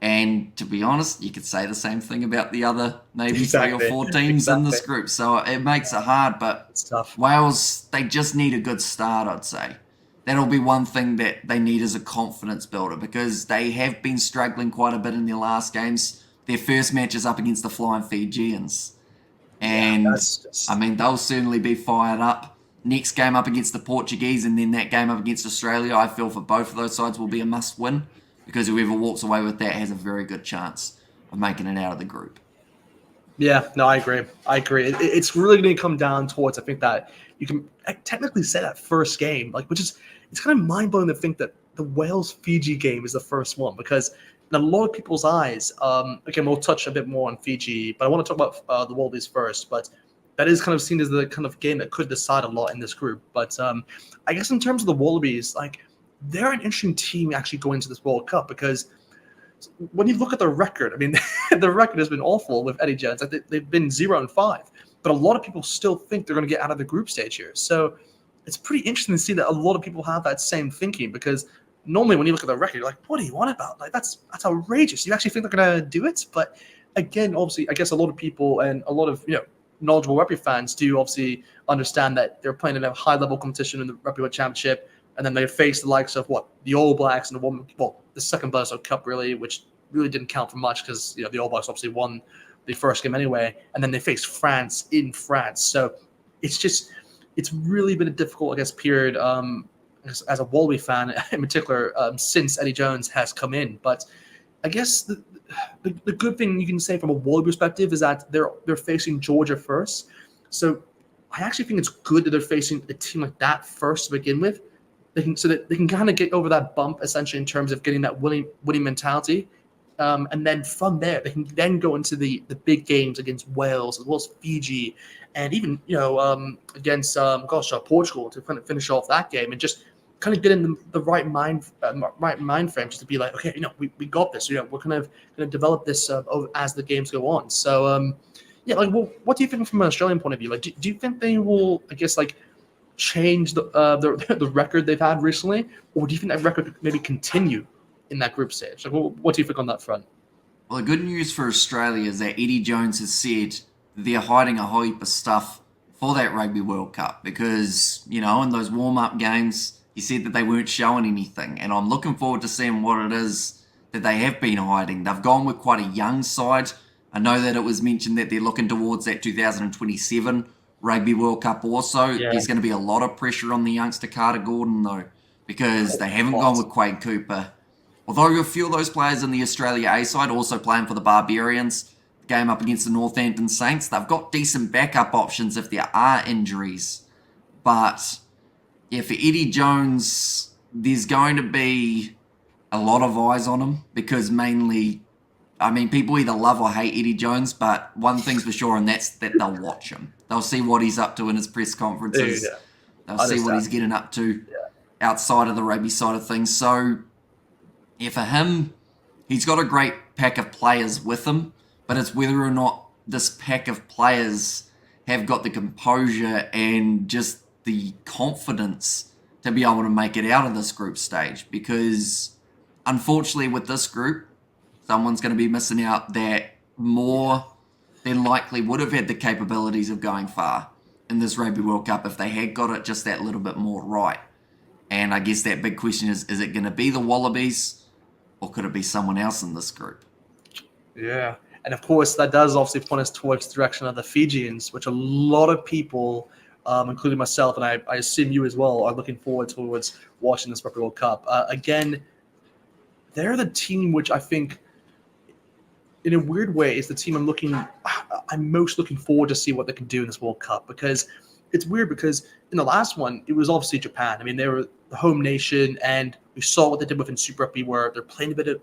And to be honest, you could say the same thing about the other maybe 3 or 4 teams in this group. So it makes it hard, but it's tough. Wales, they just need a good start, I'd say. That'll be one thing that they need as a confidence builder because they have been struggling quite a bit in their last games. Their first match is up against the Flying Fijians. And, I mean, they'll certainly be fired up. Next game up against the Portuguese and then that game up against Australia, I feel for both of those sides will be a must-win because whoever walks away with that has a very good chance of making it out of the group. Yeah, no, I agree. It's really going to come down towards, I think, that you can technically say that first game, like, which is, it's kind of mind-blowing to think that the Wales-Fiji game is the first one because in a lot of people's eyes, again, we'll touch a bit more on Fiji, but I want to talk about the Wallabies first, but that is kind of seen as the kind of game that could decide a lot in this group. But I guess in terms of the Wallabies, like, they're an interesting team actually going into this World Cup because when you look at the record, I mean, the record has been awful with Eddie Jones. Like they've been 0-5, but a lot of people still think they're going to get out of the group stage here. So it's pretty interesting to see that a lot of people have that same thinking because normally when you look at the record, you're like, what do you want about? Like, that's outrageous. You actually think they're going to do it? But again, obviously, I guess a lot of people and a lot of, knowledgeable rugby fans do obviously understand that they're playing in a high-level competition in the Rugby World Championship, and then they face the likes of the All Blacks and the second Bledisloe Cup really, which really didn't count for much because the All Blacks obviously won the first game anyway, and then they face France in France. So it's really been a difficult, I guess, period as a Wallaby fan in particular since Eddie Jones has come in. But I guess the good thing you can say from a Wallaby perspective is that they're facing Georgia first. So I actually think it's good that they're facing a team like that first to begin with. So that they can kind of get over that bump essentially in terms of getting that winning mentality. And then from there, they can then go into the big games against Wales as well as Fiji and even, against, Portugal to kind of finish off that game and just kind of get in the right mind frame just to be like, okay, we got this. We're kind of going to develop this as the games go on. So, what do you think from an Australian point of view? Like, do you think they will, I guess, like, change the record they've had recently, or do you think that record could maybe continue in that group stage? Like, what do you think on that front? Well, the good news for Australia is that Eddie Jones has said they're hiding a whole heap of stuff for that Rugby World Cup because, in those warm-up games, he said that they weren't showing anything. And I'm looking forward to seeing what it is that they have been hiding. They've gone with quite a young side. I know that it was mentioned that they're looking towards that 2027 Rugby World Cup also. Yeah. There's going to be a lot of pressure on the youngster Carter Gordon, though, because they haven't gone with Quade Cooper. although a few of those players in the Australia A side also playing for the Barbarians, game up against the Northampton Saints, they've got decent backup options if there are injuries. But yeah, for Eddie Jones, there's going to be a lot of eyes on him because mainly, I mean, people either love or hate Eddie Jones, but one thing's for sure, and that's that they'll watch him. They'll see what he's up to in his press conferences. Dude, yeah. They'll see what he's getting up to outside of the rugby side of things. So, yeah, for him, he's got a great pack of players with him, but it's whether or not this pack of players have got the composure and just the confidence to be able to make it out of this group stage. Because, unfortunately, with this group, someone's going to be missing out that more than likely would have had the capabilities of going far in this Rugby World Cup if they had got it just that little bit more right. And I guess that big question is it going to be the Wallabies or could it be someone else in this group? Yeah. And of course, that does obviously point us towards the direction of the Fijians, which a lot of people, including myself, and I assume you as well, are looking forward towards watching this Rugby World Cup. Again, they're the team which I think, in a weird way, is the team I'm most looking forward to see what they can do in this World Cup, because it's weird because in the last one, it was obviously Japan. I mean, they were the home nation, and we saw what they did within Super Rugby, where they're playing a bit of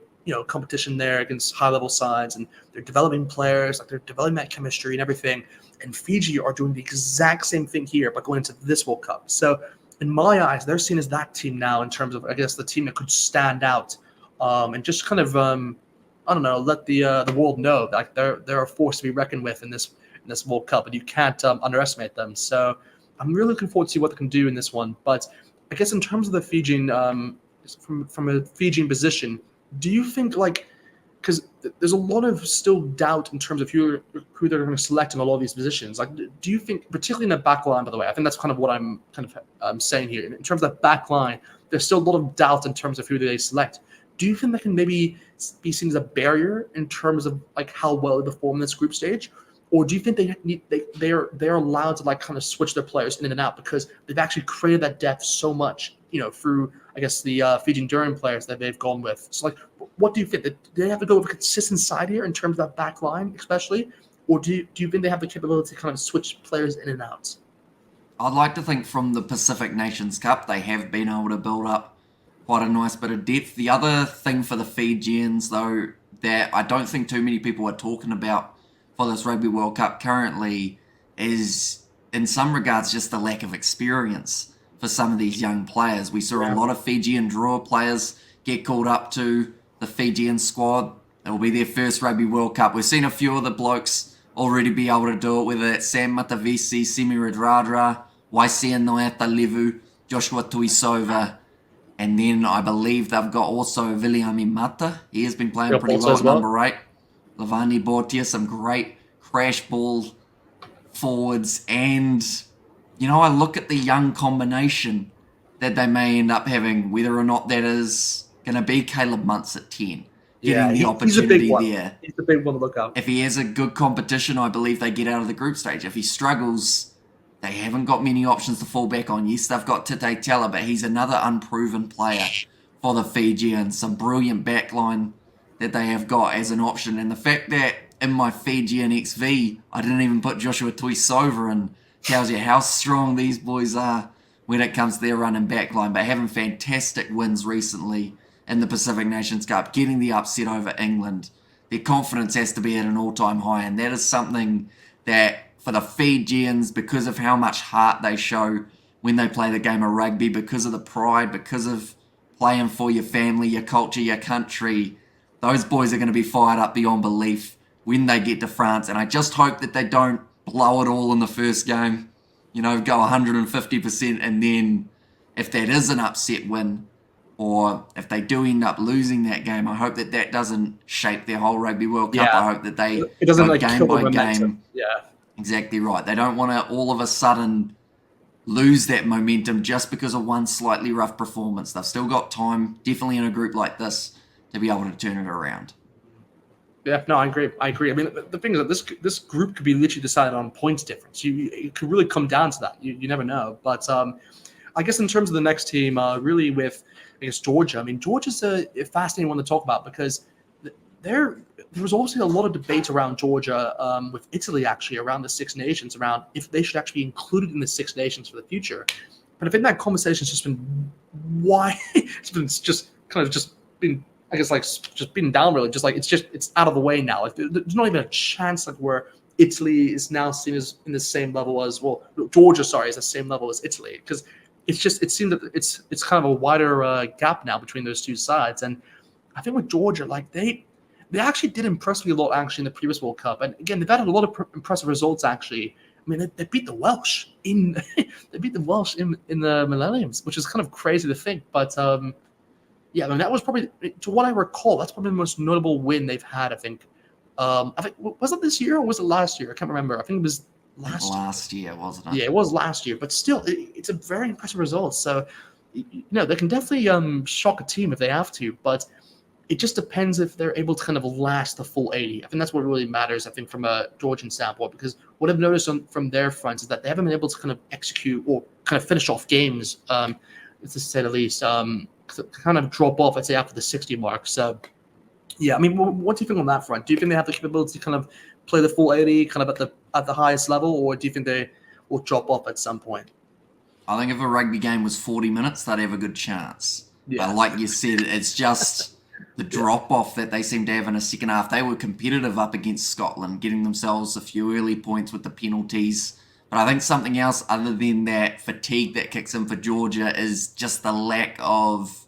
competition there against high-level sides, and they're developing players, like they're developing that chemistry and everything. And Fiji are doing the exact same thing here by going into this World Cup. So in my eyes, they're seen as that team now in terms of, I guess, the team that could stand out and just kind of, I don't know, let the world know that they're a force to be reckoned with in this World Cup, and you can't underestimate them. So I'm really looking forward to see what they can do in this one. But I guess in terms of the Fijian, from a Fijian position, do you think, like, because there's a lot of still doubt in terms of who they're going to select in a lot of these positions. Like, do you think, particularly in the back line, by the way, I think that's kind of what I'm kind of saying here. In terms of the back line, there's still a lot of doubt in terms of who they select. Do you think that can maybe be seen as a barrier in terms of like how well they perform in this group stage? Or do you think they're allowed to like kind of switch their players in and out because they've actually created that depth so much, through, I guess, the Fijian Enduring players that they've gone with? So, like, what do you think? Do they have to go with a consistent side here in terms of that back line, especially? Or do you think they have the capability to kind of switch players in and out? I'd like to think from the Pacific Nations Cup, they have been able to build up quite a nice bit of depth. The other thing for the Fijians, though, that I don't think too many people are talking about for this Rugby World Cup currently is, in some regards, just the lack of experience for some of these young players. We saw a lot of Fijian draw players get called up to the Fijian squad. It will be their first Rugby World Cup. We've seen a few of the blokes already be able to do it, whether it's Sam Matavesi, Semi Radradra, Waisia Noatalevu, Joshua Tuisova, and then I believe they've got also Viliami Mata. He has been playing pretty well at number 8. Lavani Bortia, some great crash ball forwards. And, I look at the young combination that they may end up having, whether or not that is going to be Caleb Muntz at 10. Getting the opportunity there. He's the big one to look out. If he has a good competition, I believe they get out of the group stage. If he struggles, they haven't got many options to fall back on. Yes, they've got Tite Tela, but he's another unproven player for the Fijians. Some brilliant backline that they have got as an option. And the fact that in my Fijian XV, I didn't even put Joshua Tuisova in tells you how strong these boys are when it comes to their running backline. But having fantastic wins recently in the Pacific Nations Cup, getting the upset over England, their confidence has to be at an all-time high. And that is something that for the Fijians, because of how much heart they show when they play the game of rugby, because of the pride, because of playing for your family, your culture, your country, those boys are going to be fired up beyond belief when they get to France. And I just hope that they don't blow it all in the first game, go 150%. And then if that is an upset win, or if they do end up losing that game, I hope that doesn't shape their whole Rugby World Cup. I hope that they go game by game. Yeah, exactly right. They don't want to all of a sudden lose that momentum just because of one slightly rough performance. They've still got time, definitely in a group like this, to be able to turn it around. Yeah, no, I agree. I mean, the thing is that this group could be literally decided on points difference. It could really come down to that. You never know. But I guess in terms of the next team, really with, against Georgia. I mean, Georgia's a fascinating one to talk about because there was obviously a lot of debate around Georgia with Italy, actually, around the Six Nations, around if they should actually be included in the Six Nations for the future. But I think that conversation's just been why it's been just kind of just been, I guess, like just been down really, just like it's out of the way now. Like there's not even a chance like where Italy is now seen as in the same level as Georgia, sorry, is the same level as Italy, because it seems that it's kind of a wider gap now between those two sides. And I think with Georgia, like they actually did impress me a lot actually in the previous World Cup, and again they've had a lot of impressive results actually. I mean, they beat the Welsh in they beat the Welsh in the Millenniums, which is kind of crazy to think. But yeah, I mean that was probably, to what I recall, that's probably the most notable win they've had. I think was it this year or was it last year? I can't remember. I think it was last year, wasn't it? Yeah, it was last year, but still, it's a very impressive result. So, they can definitely shock a team if they have to, but it just depends if they're able to kind of last the full 80. I think that's what really matters, I think, from a Georgian standpoint, because what I've noticed from their fronts is that they haven't been able to kind of execute or kind of finish off games, to say the least, kind of drop off, I'd say, after the 60 mark. So, yeah, I mean, what do you think on that front? Do you think they have the capability to kind of play the full 80 kind of at the highest level, or do you think they will drop off at some point? I think if a rugby game was 40 minutes, they'd have a good chance. Yeah. But like you said, it's just the drop-off that they seem to have in a second half. They were competitive up against Scotland, getting themselves a few early points with the penalties. But I think something else other than that fatigue that kicks in for Georgia is just the lack of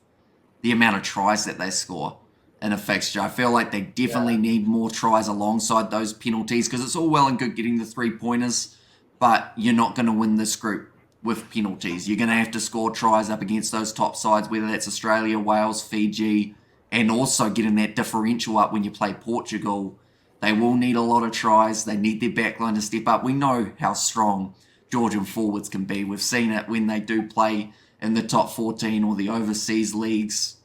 the amount of tries that they score in a fixture. I feel like they definitely need more tries alongside those penalties, because it's all well and good getting the 3-pointers, but you're not going to win this group with penalties. You're going to have to score tries up against those top sides, whether that's Australia, Wales, Fiji, and also getting that differential up when you play Portugal. They will need a lot of tries. They need their backline to step up. We know how strong Georgian forwards can be. We've seen it when they do play in the top 14 or the overseas leagues.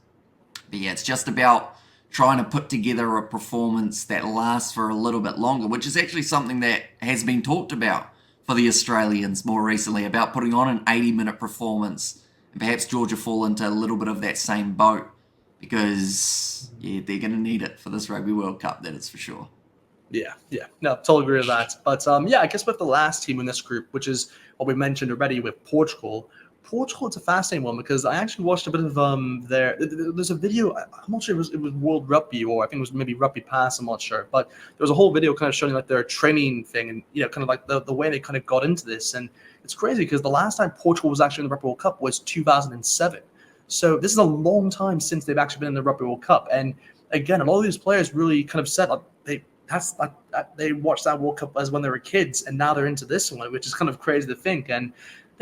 But yeah, it's just about trying to put together a performance that lasts for a little bit longer, which is actually something that has been talked about for the Australians more recently, about putting on an 80-minute performance. And perhaps Georgia fall into a little bit of that same boat, because yeah, they're going to need it for this Rugby World Cup, that is for sure. Yeah. No, totally agree with that. But yeah, I guess with the last team in this group, which is what we mentioned already with Portugal, it's a fascinating one because I actually watched a bit of there's a video. I'm not sure it was World Rugby, or I think it was maybe Rugby Pass. I'm not sure, but there was a whole video kind of showing like their training thing and kind of like the way they kind of got into this. And it's crazy because the last time Portugal was actually in the Rugby World Cup was 2007. So this is a long time since they've actually been in the Rugby World Cup. And again, a lot of these players really kind of said like they watched that World Cup as when they were kids, and now they're into this one, which is kind of crazy to think. And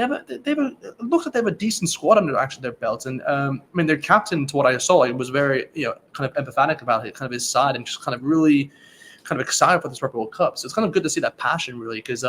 it looks like they have a decent squad under actually their belts. And I mean, their captain, to what I saw, he was very kind of empathetic about it, kind of his side, and just kind of really kind of excited for this Rugby World Cup. So it's kind of good to see that passion, really, because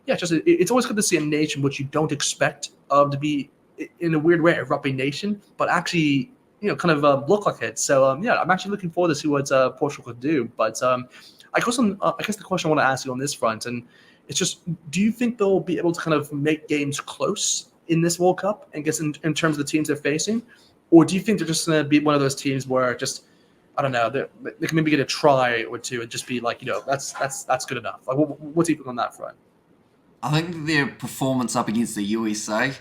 it's always good to see a nation which you don't expect to be in a weird way a rugby nation, but actually kind of look like it. So I'm actually looking forward to see what Portugal could do. But I guess the question I want to ask you on this front, and it's just, do you think they'll be able to kind of make games close in this World Cup, and guess in terms of the teams they're facing, or do you think they're just going to be one of those teams where just, I don't know, they can maybe get a try or two and just be like, that's good enough? Like, what do you think on that front? I think their performance up against the USA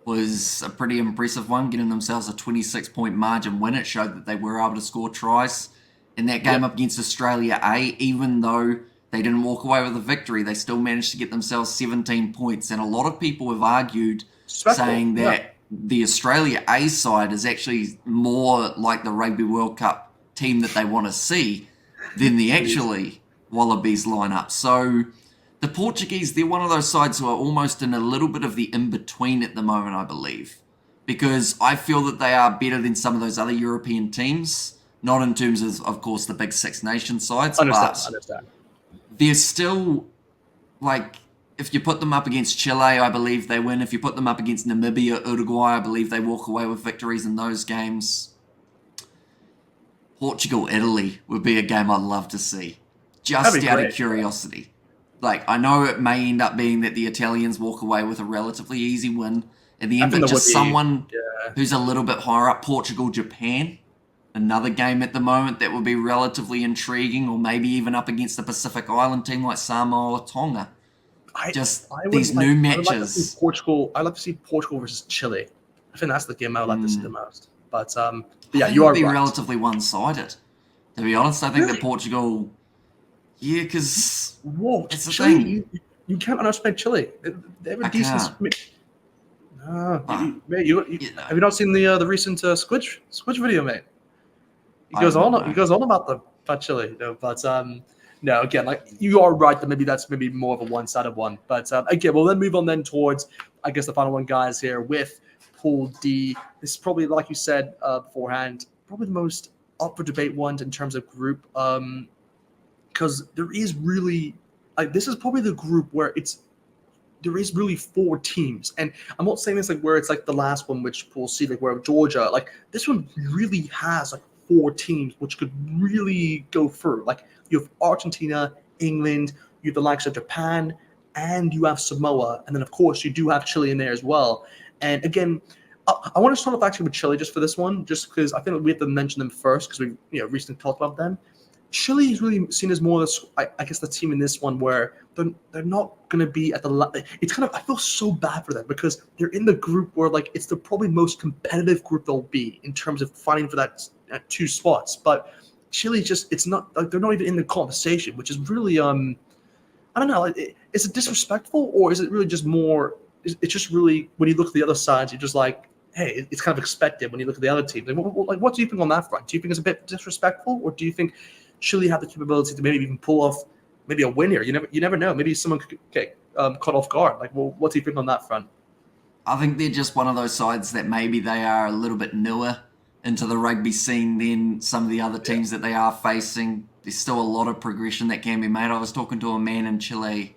was a pretty impressive one, getting themselves a 26-point margin win. It showed that they were able to score tries in that game up against Australia A. Even though they didn't walk away with a victory, they still managed to get themselves 17 points. And a lot of people have argued, saying that the Australia A side is actually more like the Rugby World Cup team that they want to see than the actually Wallabies lineup. So the Portuguese, they're one of those sides who are almost in a little bit of the in-between at the moment, I believe. Because I feel that they are better than some of those other European teams. Not in terms of course, the big Six Nations sides. Understand. They're still, like, if you put them up against Chile, I believe they win. If you put them up against Namibia, Uruguay, I believe they walk away with victories in those games. Portugal, Italy would be a game I'd love to see. Just out of curiosity. Like, I know it may end up being that the Italians walk away with a relatively easy win at the I end, think but there would just be. someone Yeah. who's a little bit higher up, Portugal, Japan, another game at the moment that would be relatively intriguing, or maybe even up against a Pacific Island team like Samoa or Tonga. I Just I would these new like I would like to see matches. Portugal. I'd like to see Portugal versus Chile. I think that's the game I would like to see the Mm, most. But I yeah, think you it'd are be right. relatively one-sided. To be honest, I think that Really? Portugal, yeah, because Whoa, that's the Chile! thing. You can't understand Chile. They have a I decent. can't, No, but mate, you know, have you not seen the recent Squidge video, mate? I have not He known. goes on about the about Chile, but no, again, like you are right that maybe that's maybe more of a one-sided one. But again, we'll then move on then towards I guess the final one, guys, here with Pool D. This is probably like you said beforehand, probably the most up for debate ones in terms of group, because there is really like this is probably the group where there is really four teams. And I'm not saying this like where it's like the last one, which we'll see, like where Georgia, like this one really has like four teams which could really go through. Like you have Argentina, England, you have the likes of Japan, and you have Samoa. And then, of course, you do have Chile in there as well. And again, I want to start off actually with Chile just for this one, just because I think we have to mention them first because we recently talked about them. Chile is really seen as more, I guess, the team in this one where they're not going to be at the. It's kind of I feel so bad for them because they're in the group where like it's the probably most competitive group they'll be in terms of fighting for that two spots. But Chile just it's not like they're not even in the conversation, which is really I don't know. Is it disrespectful or is it really just more? It's just really when you look at the other sides, you're just like, hey, it's kind of expected when you look at the other team. What do you think on that front? Do you think it's a bit disrespectful, or do you think Chile have the capability to maybe even pull off maybe a win here? You never know. Maybe someone could get caught off guard. Like, well, what do you think on that front? I think they're just one of those sides that maybe they are a little bit newer into the rugby scene than some of the other Yeah, teams that they are facing. There's still a lot of progression that can be made. I was talking to a man in Chile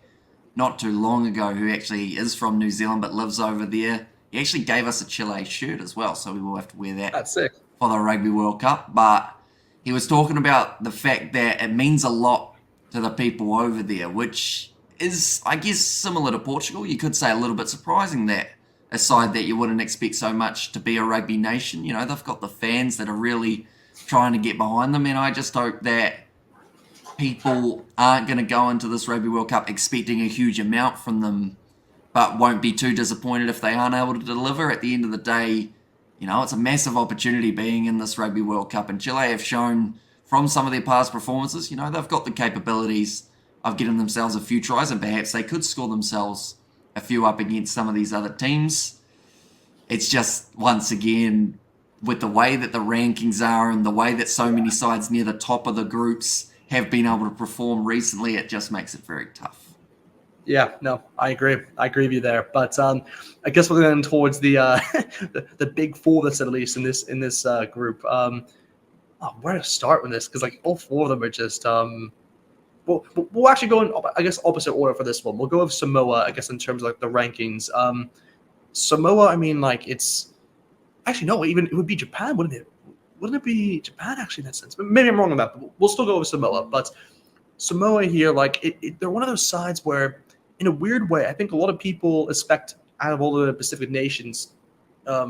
not too long ago who actually is from New Zealand but lives over there. He actually gave us a Chile shirt as well, so we will have to wear that that's sick. for the Rugby World Cup. But he was talking about the fact that it means a lot to the people over there, which is, I guess, similar to Portugal. You could say a little bit surprising that a side that you wouldn't expect so much to be a rugby nation, they've got the fans that are really trying to get behind them. And I just hope that people aren't going to go into this Rugby World Cup expecting a huge amount from them, but won't be too disappointed if they aren't able to deliver. At the end of the day, it's a massive opportunity being in this Rugby World Cup, and Chile have shown from some of their past performances, they've got the capabilities of getting themselves a few tries, and perhaps they could score themselves a few up against some of these other teams. It's just, once again, with the way that the rankings are and the way that so many sides near the top of the groups have been able to perform recently, it just makes it very tough. Yeah, no, I agree. I agree with you there. But I guess we're going towards the the big four that's at least in this group. Where to start with this? Because like all four of them are just we'll actually go in I guess opposite order for this one. We'll go with Samoa. I guess in terms of like the rankings. Samoa. I mean, like it's actually no. Even it would be Japan, wouldn't it? Wouldn't it be Japan actually in that sense? Maybe I'm wrong on that. But we'll still go with Samoa. But Samoa here, like they're one of those sides where, in a weird way, I think a lot of people expect out of all the Pacific nations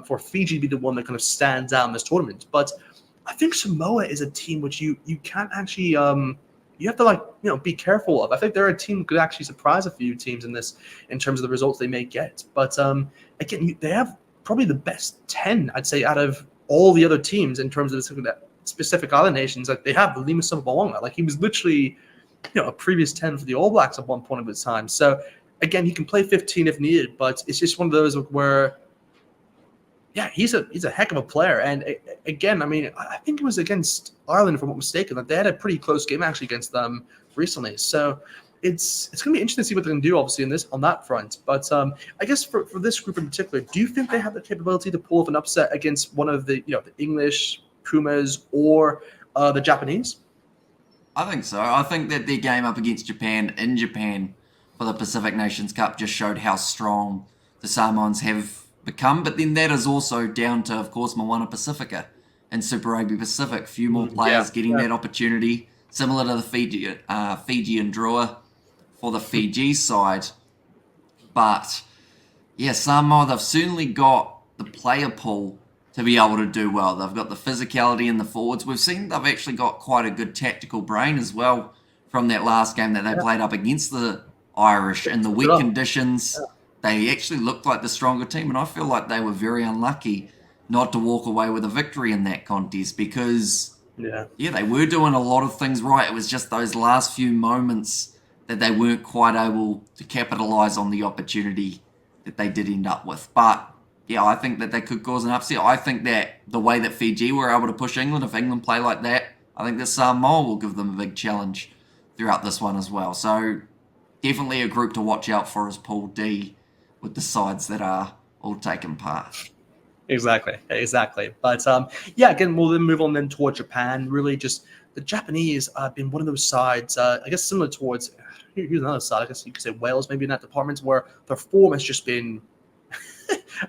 for Fiji to be the one that kind of stands out in this tournament. But I think Samoa is a team which you can't actually you have to like be careful of. I think they're a team who could actually surprise a few teams in this in terms of the results they may get. But again, they have probably the best 10, I'd say, out of all the other teams in terms of the specific island nations. Like they have Lima Samabalonga. Like he was literally a previous 10 for the All Blacks at one point of his time. So again, he can play 15 if needed, but it's just one of those where, yeah, he's a heck of a player. And again, I mean, I think it was against Ireland, if I'm not mistaken, that they had a pretty close game actually against them recently. So it's going to be interesting to see what they can do, obviously, in this on that front. But I guess for this group in particular, do you think they have the capability to pull off an upset against one of the the English Pumas or the Japanese? I think so. I think that their game up against Japan in Japan for the Pacific Nations Cup just showed how strong the Samoans have become. But then that is also down to, of course, Moana Pacifica and Super Rugby Pacific. Few more Yeah, players getting yeah. that opportunity, similar to the Fiji and Drua for the Fiji side. But Yeah, Samoa, they've certainly got the player pool to be able to do well. They've got the physicality in the forwards. We've seen they've actually got quite a good tactical brain as well from that last game that they Yeah, played up against the Irish. In the switch it wet up. conditions, they actually looked like the stronger team, and I feel like they were very unlucky not to walk away with a victory in that contest because Yeah. yeah, they were doing a lot of things right. It was just those last few moments that they weren't quite able to capitalize on the opportunity that they did end up with. But yeah, I think that they could cause an upset. I think that the way that Fiji were able to push England, if England play like that, I think that Samoa will give them a big challenge throughout this one as well. So definitely a group to watch out for as Pool D with the sides that are all taking part. Exactly. But yeah, again, we'll then move on then toward Japan. Really, just the Japanese have been one of those sides. I guess similar towards here's another side. I guess you could say Wales, maybe in that department, where their form has just been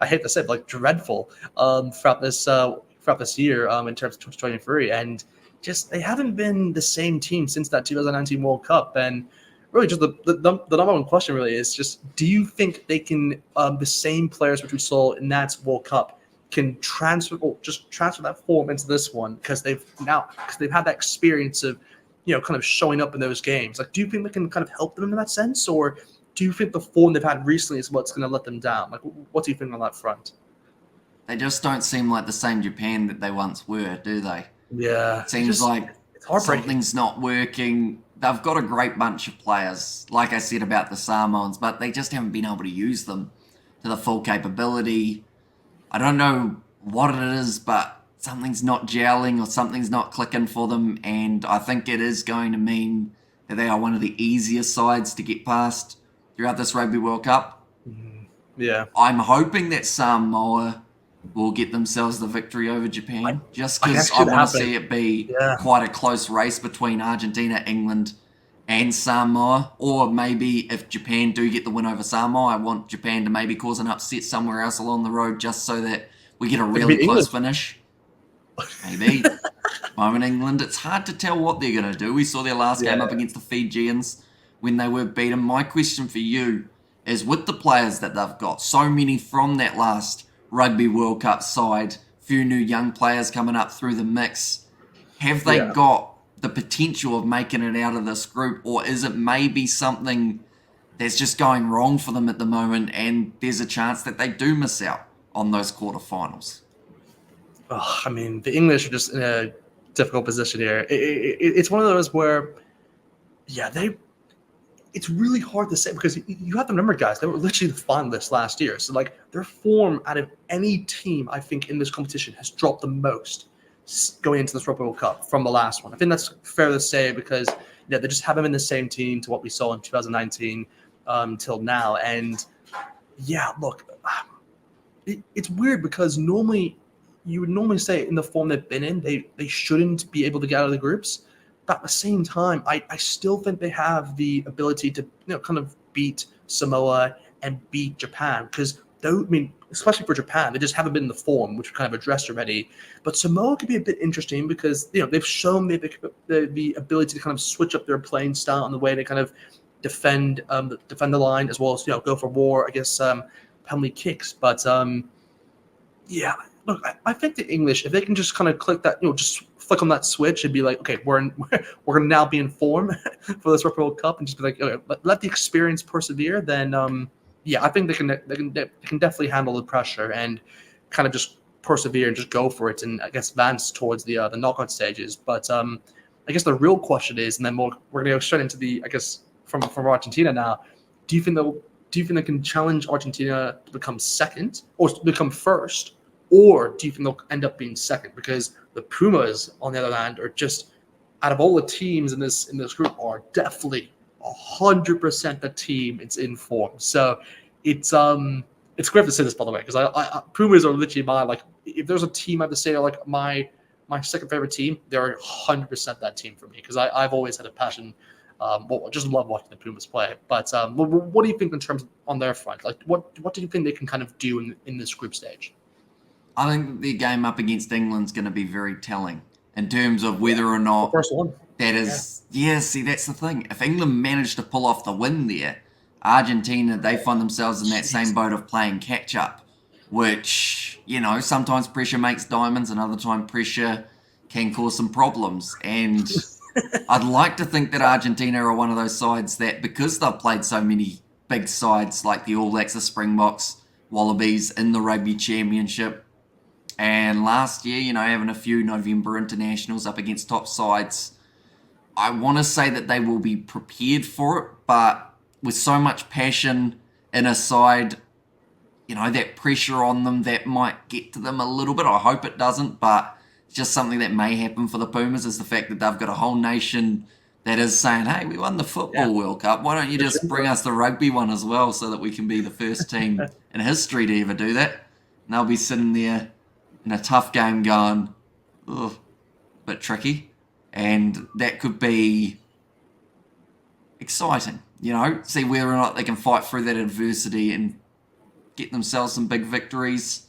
I hate to say it, but like dreadful throughout this year in terms of 2023, and just they haven't been the same team since that 2019 World Cup. And really, just the number one question really is just: do you think they can the same players which we saw in that World Cup can transfer or just transfer that form into this one because they've had that experience of kind of showing up in those games? Like, do you think they can kind of help them in that sense, or do you think the form they've had recently is what's going to let them down? Like, what do you think on that front? They just don't seem like the same Japan that they once were, do they? Yeah, Seems like it's heartbreaking. something's not working. They've got a great bunch of players, like I said about the Samoans, but they just haven't been able to use them to the full capability. I don't know what it is, but something's not gelling or something's not clicking for them, and I think it is going to mean that they are one of the easier sides to get past throughout this Rugby World Cup. Yeah, I'm hoping that Samoa will get themselves the victory over I, Japan, just I can because actually I see that want to happening. see it be Yeah, quite a close race between Argentina, England, and Samoa. Or maybe if Japan do get the win over Samoa, I want Japan to maybe cause an upset somewhere else along the road, just so that we get a they could really beat close England. finish. Maybe. Moment England, it's hard to tell what they're going to do. We saw their last game up Yeah, against the Fijians when they were beaten. My question for you is with the players that they've got, so many from that last Rugby World Cup side, few new young players coming up through the mix, have they yeah. got the potential of making it out of this group, or is it maybe something that's just going wrong for them at the moment and there's a chance that they do miss out on those quarterfinals? I mean, the English are just in a difficult position here. It's one of those where, yeah, they. It's really hard to say because you have to remember, guys, they were literally the finalists last year. So, like, their form out of any team, I think, in this competition has dropped the most going into this Rugby World Cup from the last one. I think that's fair to say because they just haven't been the same team to what we saw in 2019 till now. And yeah, look, it's weird because normally you would normally say in the form they've been in, they shouldn't be able to get out of the groups. But at the same time, I still think they have the ability to kind of beat Samoa and beat Japan because I mean, especially for Japan, they just haven't been in the form, which we kind of addressed already. But Samoa could be a bit interesting because they've shown the ability to kind of switch up their playing style and the way they kind of defend the line as well as go for war. I guess penalty kicks. But yeah, look, I think the English, if they can just kind of click that, just flick on that switch and be like, okay, we're going to now be in form for this World Cup, and just be like, okay, let the experience persevere. Then yeah, I think they can definitely handle the pressure and kind of just persevere and just go for it, and I guess advance towards the knockout stages. But I guess the real question is, and then we're going to go straight into the, I guess from Argentina now. Do you think they'll do you think they can challenge Argentina to become second or to become first, or do you think they'll end up being second? Because the Pumas, on the other hand, are just out of all the teams in this group, are definitely 100% the team it's in form. So it's great to say this, by the way, because I Pumas are literally my, like, if there's a team I have to say are like my second favorite team, they're 100% that team for me because I've always had a passion. Well, I just love watching the Pumas play. But what do you think in terms of on their front? Like, what do you think they can kind of do in this group stage? I think the game up against England's going to be very telling in terms of Yeah, whether or the not first one. that Yeah, is. Yeah, see, that's the thing. If England managed to pull off the win there, Argentina, they find themselves in that same boat of playing catch up, which, sometimes pressure makes diamonds and other time pressure can cause some problems. And I'd like to think that Argentina are one of those sides that, because they've played so many big sides like the All Blacks, the Springboks, Wallabies in the Rugby Championship, and last year, having a few November internationals up against top sides, I want to say that they will be prepared for it, but with so much passion in a side, that pressure on them, that might get to them a little bit. I hope it doesn't, but it's just something that may happen for the Pumas, is the fact that they've got a whole nation that is saying, hey, we won the Football World Cup. Why don't you just bring us the rugby one as well, so that we can be the first team in history to ever do that? And they'll be sitting there in a tough game going, ugh, bit tricky. And that could be exciting, see whether or not they can fight through that adversity and get themselves some big victories.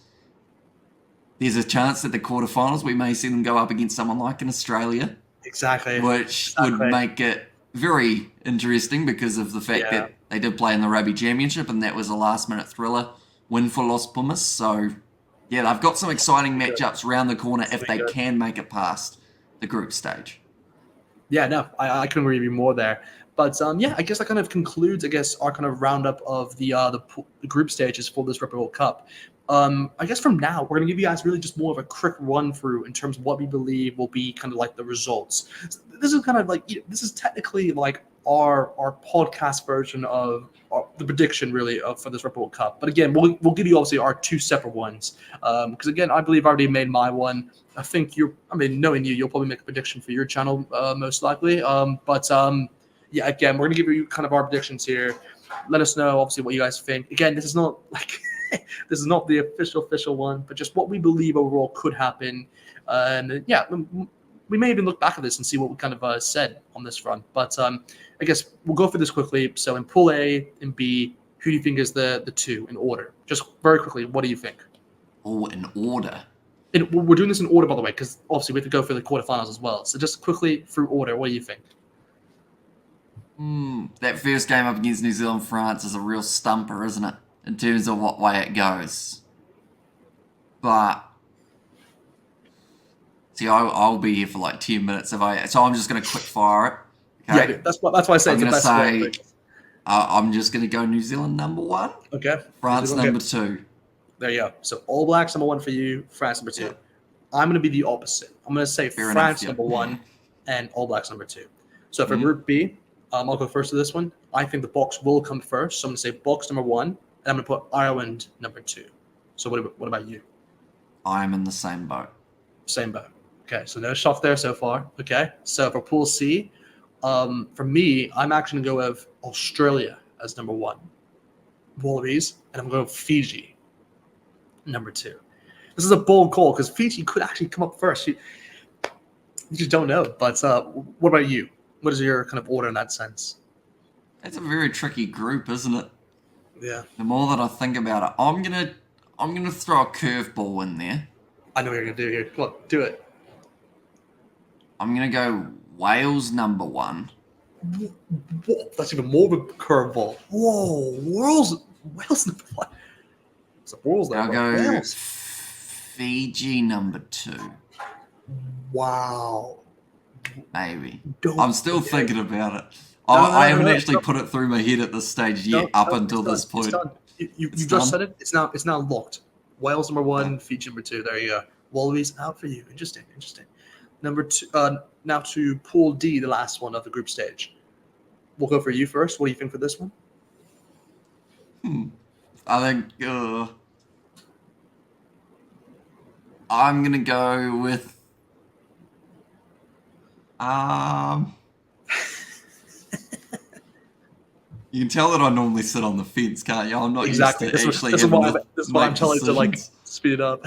There's a chance that the quarterfinals, we may see them go up against someone like in Australia. Exactly. Which would make it very interesting, because of the fact that they did play in the Rugby Championship and that was a last-minute thriller win for Los Pumas. So, yeah, they've got some exciting matchups around the corner if they can make it past the group stage. Yeah, no, I couldn't agree with you more there. But I guess that kind of concludes, our kind of roundup of the group stages for this Rugby World Cup. I guess from now, we're going to give you guys really just more of a quick run through in terms of what we believe will be kind of like the results. This is kind of like, this is technically like our podcast version of the prediction really for this Rugby World Cup. But again, we'll give you obviously our two separate ones. Because again, I believe I already made my one. I think knowing you'll probably make a prediction for your channel most likely. Again, we're going to give you kind of our predictions here. Let us know, obviously, what you guys think. Again, this is not like this is not the official one, but just what we believe overall could happen. We may even look back at this and see what we kind of said on this front. But I guess we'll go through this quickly. So in Pool A and B, who do you think is the two in order? Just very quickly, what do you think? Oh, in order? We're doing this in order, by the way, because obviously we have to go for the quarterfinals as well. So just quickly through order, what do you think? That first game up against New Zealand, France is a real stumper, isn't it? In terms of what way it goes. But see, I'll be here for like 10 minutes so I'm just going to quick fire it. Okay? Yeah, that's why I say I'm it's the best way. I'm just going to go New Zealand number 1. Okay. France number 2. There you go. So All Blacks number 1 for you, France number 2. Yeah. I'm going to be the opposite. I'm going to say France number 1 and All Blacks number 2. So for Group B, I'll go first to this one. I think the Boks will come first. So I'm going to say Boks number 1, and I'm going to put Ireland number 2. So what about you? I'm in the same boat. Same boat. Okay, so no shock there so far. Okay, so for Pool C, for me, I'm actually going to go with Australia as number 1. Wallabies, and I'm going to Fiji number 2. This is a bold call because Fiji could actually come up first. You just don't know. But what about you? What is your kind of order in that sense? It's a very tricky group, isn't it? Yeah. The more that I think about it, I'm gonna throw a curveball in there. I know what you're gonna do here. Come on, do it. I'm gonna go Wales number 1. Whoa, that's even more of a curveball. Whoa, Wales number 1. So Wales number 1. I'll go Wales. Fiji number 2. Wow. Maybe. I'm still thinking about it. I haven't actually put it through my head at this stage yet, until this point. It's done. You just said it. It's now locked. Wales number 1, Fiji number 2. There you go. Wallabies out for you. Interesting. Number 2. Now to Pool D, the last one of the group stage. We'll go for you first. What do you think for this one? I think I'm gonna go with You can tell that I normally sit on the fence, can't you? I'm not used to actually this is why I'm telling you to like speed it up.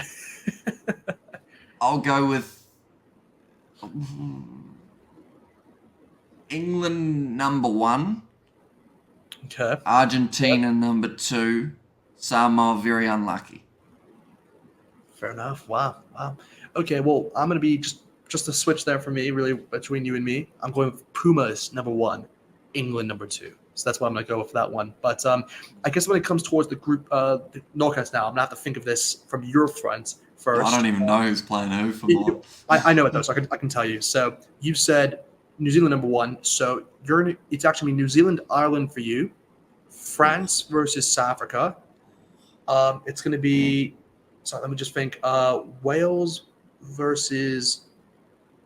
I'll go with England number 1. Okay. Argentina number 2. Samoa very unlucky. Fair enough. Wow. Okay, well, I'm gonna be just a switch there for me, really between you and me. I'm going with Pumas number 1 England number 2. So that's why I'm going to go with that one. But I guess when it comes towards the group, the knockouts now, I'm going to have to think of this from your front first. I don't even know who's playing who for mine. I know it though, so I can tell you. So you said New Zealand number 1. So it's actually New Zealand, Ireland for you. France versus South Africa. It's going to be, sorry, let me just think. Wales versus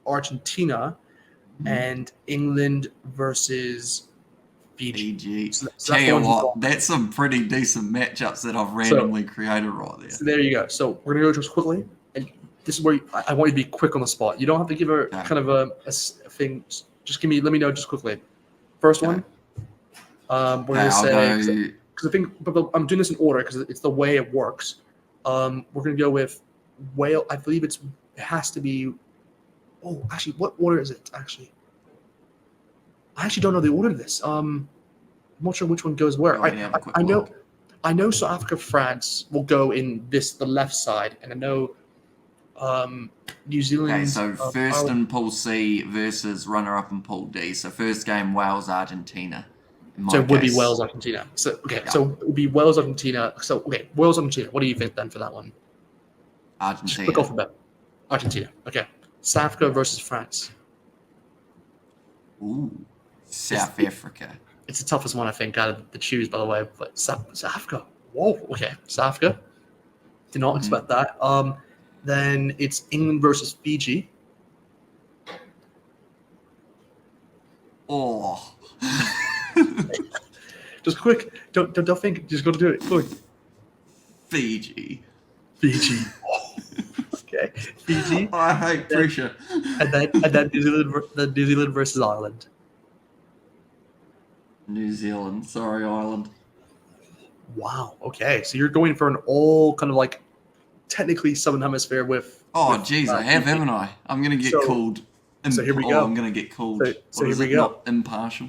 Argentina, and England versus Fiji. So tell you what, that's some pretty decent matchups that I've randomly created right there. So there you go. So we're going to go just quickly. And this is where I want you to be quick on the spot. You don't have to give her kind of a thing. Just let me know just quickly. First one. We're going to say, because I think I'm doing this in order because it's the way it works. We're going to go with Wales. I believe it has to be. Oh, actually, what order is it? Actually, I actually don't know the order of this. I'm not sure which one goes where. I know South Africa, France will go in the left side, and I know New Zealand. Okay, so first in Pool C versus runner-up in Pool D. So first game, Wales, Argentina. So it would be Wales, Argentina. So so it would be Wales, Argentina. So Wales, Argentina. What do you think then for that one? Argentina. Just click off a bit. Argentina. Okay. South Africa versus France. Ooh, South Africa. It's the toughest one I think out of the choose, by the way. But South Africa. Whoa. Okay. South Africa. Did not expect that. Then it's England versus Fiji. Oh. Just quick. Don't think. Just got to do it. Quick. Fiji. Okay. Fiji. I hate pressure. And then New Zealand versus Ireland. New Zealand. Sorry, Ireland. Wow. Okay. So you're going for an all kind of like technically Southern Hemisphere with. Oh, jeez, I have, haven't I? I'm going to get called. So here we go. I'm going to get called. So here we go. Not impartial.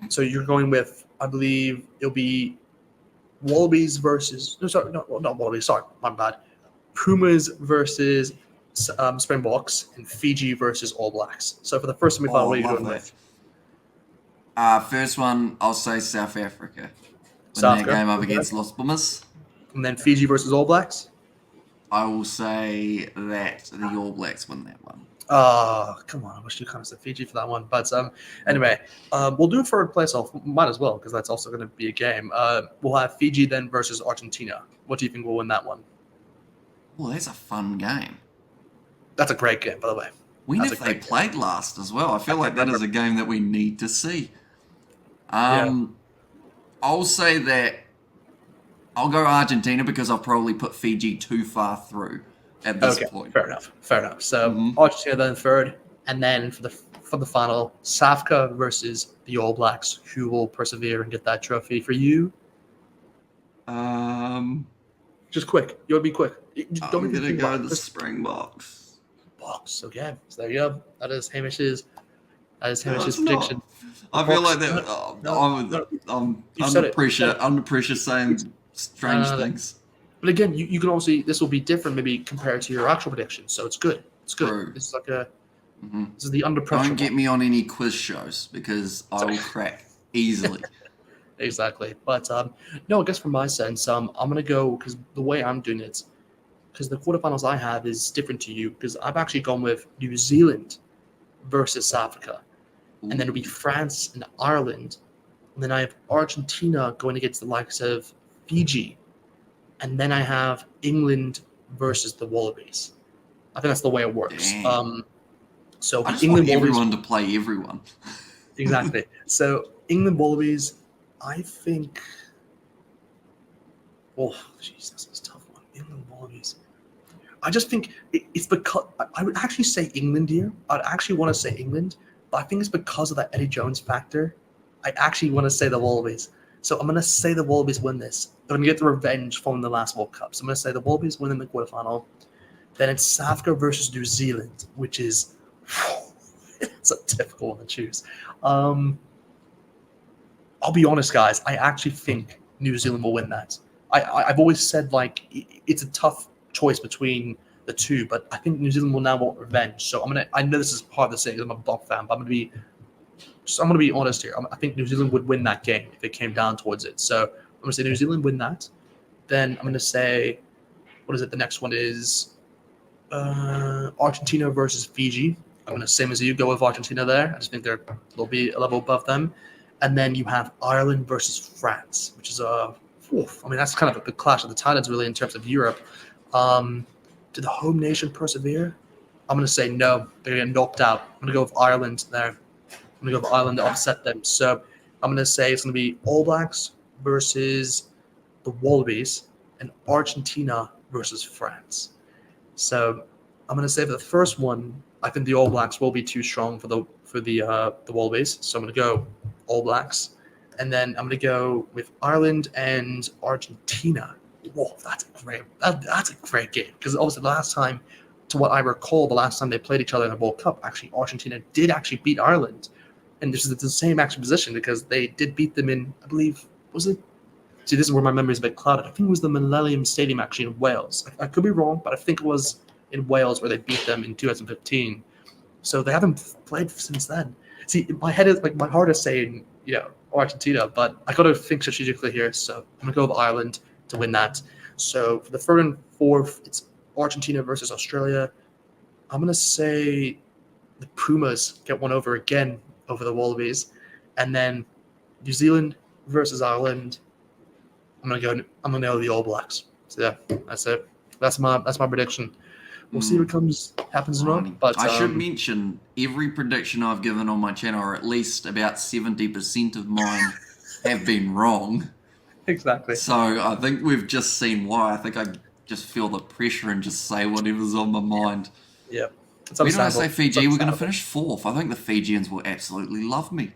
So you're going with, I believe it'll be Wallabies versus. No, sorry, not Wallabies. Sorry, my bad. Pumas versus Springboks and Fiji versus All Blacks. So for the first semi-final, what are you going with? First one, I'll say South Africa. South Africa, game up against Los Pumas. And then Fiji versus All Blacks? I will say that the All Blacks win that one. Oh, come on. I wish you kind of said Fiji for that one. But anyway, we'll do third place off. Might as well, because that's also going to be a game. We'll have Fiji then versus Argentina. What do you think will win that one? Oh, that's a fun game. That's a great game, by the way. When have they played last as well? I feel like that is a game that we need to see. I'll say that I'll go Argentina because I'll probably put Fiji too far through at this point. Fair enough. So Argentina then third, and then for the final, South Africa versus the All Blacks. Who will persevere and get that trophy for you? Just quick. You'll be quick. I'm gonna go the Springboks. Box. Okay. So there you go. That is Hamish's prediction. I feel like that. I'm under pressure. Under pressure, saying strange things. But again, you can obviously this will be different maybe compared to your actual prediction. So it's good. It's good. True. It's like this is the under pressure. Don't get me on any quiz shows because I will crack easily. Exactly. But no, I guess from my sense, I'm gonna go because the way I'm doing it, because the quarterfinals I have is different to you because I've actually gone with New Zealand versus South Africa. And then it'll be France and Ireland. And then I have Argentina going against the likes of Fiji. And then I have England versus the Wallabies. I think that's the way it works. So I just England want everyone to play everyone. Exactly. So England Wallabies, I think. Oh, jeez, this is a tough one. England Wallabies. I just think it's because I would actually say England here. I'd actually want to say England, but I think it's because of that Eddie Jones factor. I actually want to say the Wallabies. So I'm going to say the Wallabies win this. They're going to get the revenge from the last World Cup. So I'm going to say the Wallabies win in the quarterfinal. Then it's South Africa versus New Zealand, which is it's a difficult one to choose. I'll be honest, guys. I actually think New Zealand will win that. I've always said like it's a tough choice between the two, but I think New Zealand will now want revenge. So I know this is hard to say because I'm a Block fan, but I'm gonna be So I'm going to be honest here. I think New Zealand would win that game if it came down towards it. So I'm going to say New Zealand win that. Then I'm going to say, what is it? The next one is Argentina versus Fiji. I'm going to, same as you, go with Argentina there. I just think they'll be a level above them. And then you have Ireland versus France, which is that's kind of the clash of the titans really in terms of Europe. Did the home nation persevere? I'm going to say no. They're going to get knocked out. I'm going to go with Ireland there. I'm going to go with Ireland to offset them. So I'm going to say it's going to be All Blacks versus the Wallabies and Argentina versus France. So I'm going to say for the first one, I think the All Blacks will be too strong for the Wallabies. So I'm going to go All Blacks. And then I'm going to go with Ireland and Argentina. Whoa, that's a great game. Because obviously the last time, to what I recall, the last time they played each other in the World Cup, actually Argentina did actually beat Ireland. And this is the same actual position because they did beat them in, I believe, was it? See, this is where my memory is a bit clouded. I think it was the Millennium Stadium actually in Wales. I could be wrong, but I think it was in Wales where they beat them in 2015. So they haven't played since then. See, my head is my heart is saying, Argentina, but I got to think strategically here. So I'm gonna go with Ireland to win that. So for the third and fourth, it's Argentina versus Australia. I'm gonna say the Pumas get one over again over the Wallabies, and then New Zealand versus Ireland. I'm gonna go the All Blacks. So yeah, that's it. That's my prediction. We'll see what happens or not. But I should mention every prediction I've given on my channel, or at least about 70% of mine, have been wrong. Exactly. So I think we've just seen why. I think I just feel the pressure and just say whatever's on my mind. Yeah. Where did I say Fiji? We're going to finish fourth. I think the Fijians will absolutely love me.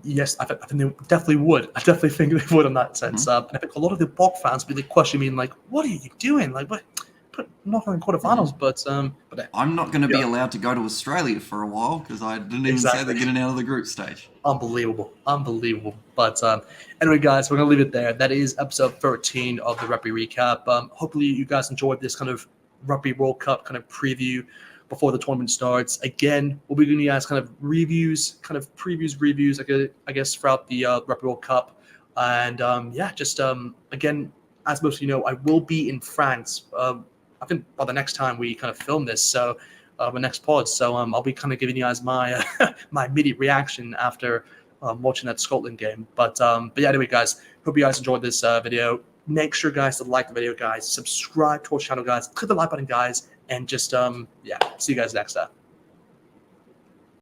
Yes, I think they definitely would. I definitely think they would in that sense. And I think a lot of the Bok fans would be questioning me like, "What are you doing? Like, what? Not in quarterfinals." But I'm not going to be allowed to go to Australia for a while because I didn't even say they're getting out of the group stage. Unbelievable. But anyway, guys, we're gonna leave it there. That is episode 13 of the Rugby Recap. Hopefully, you guys enjoyed this kind of Rugby World Cup kind of preview before the tournament starts. Again, we'll be giving you guys kind of reviews, I guess, throughout the Rugby World Cup. And again, as most of you know, I will be in France. I think by the next time we kind of film this, so the next pod. So I'll be kind of giving you guys my my immediate reaction after watching that Scotland game. But yeah, anyway, guys, hope you guys enjoyed this video. Make sure, guys, to like the video, guys. Subscribe to our channel, guys. Click the like button, guys. And just, see you guys next time.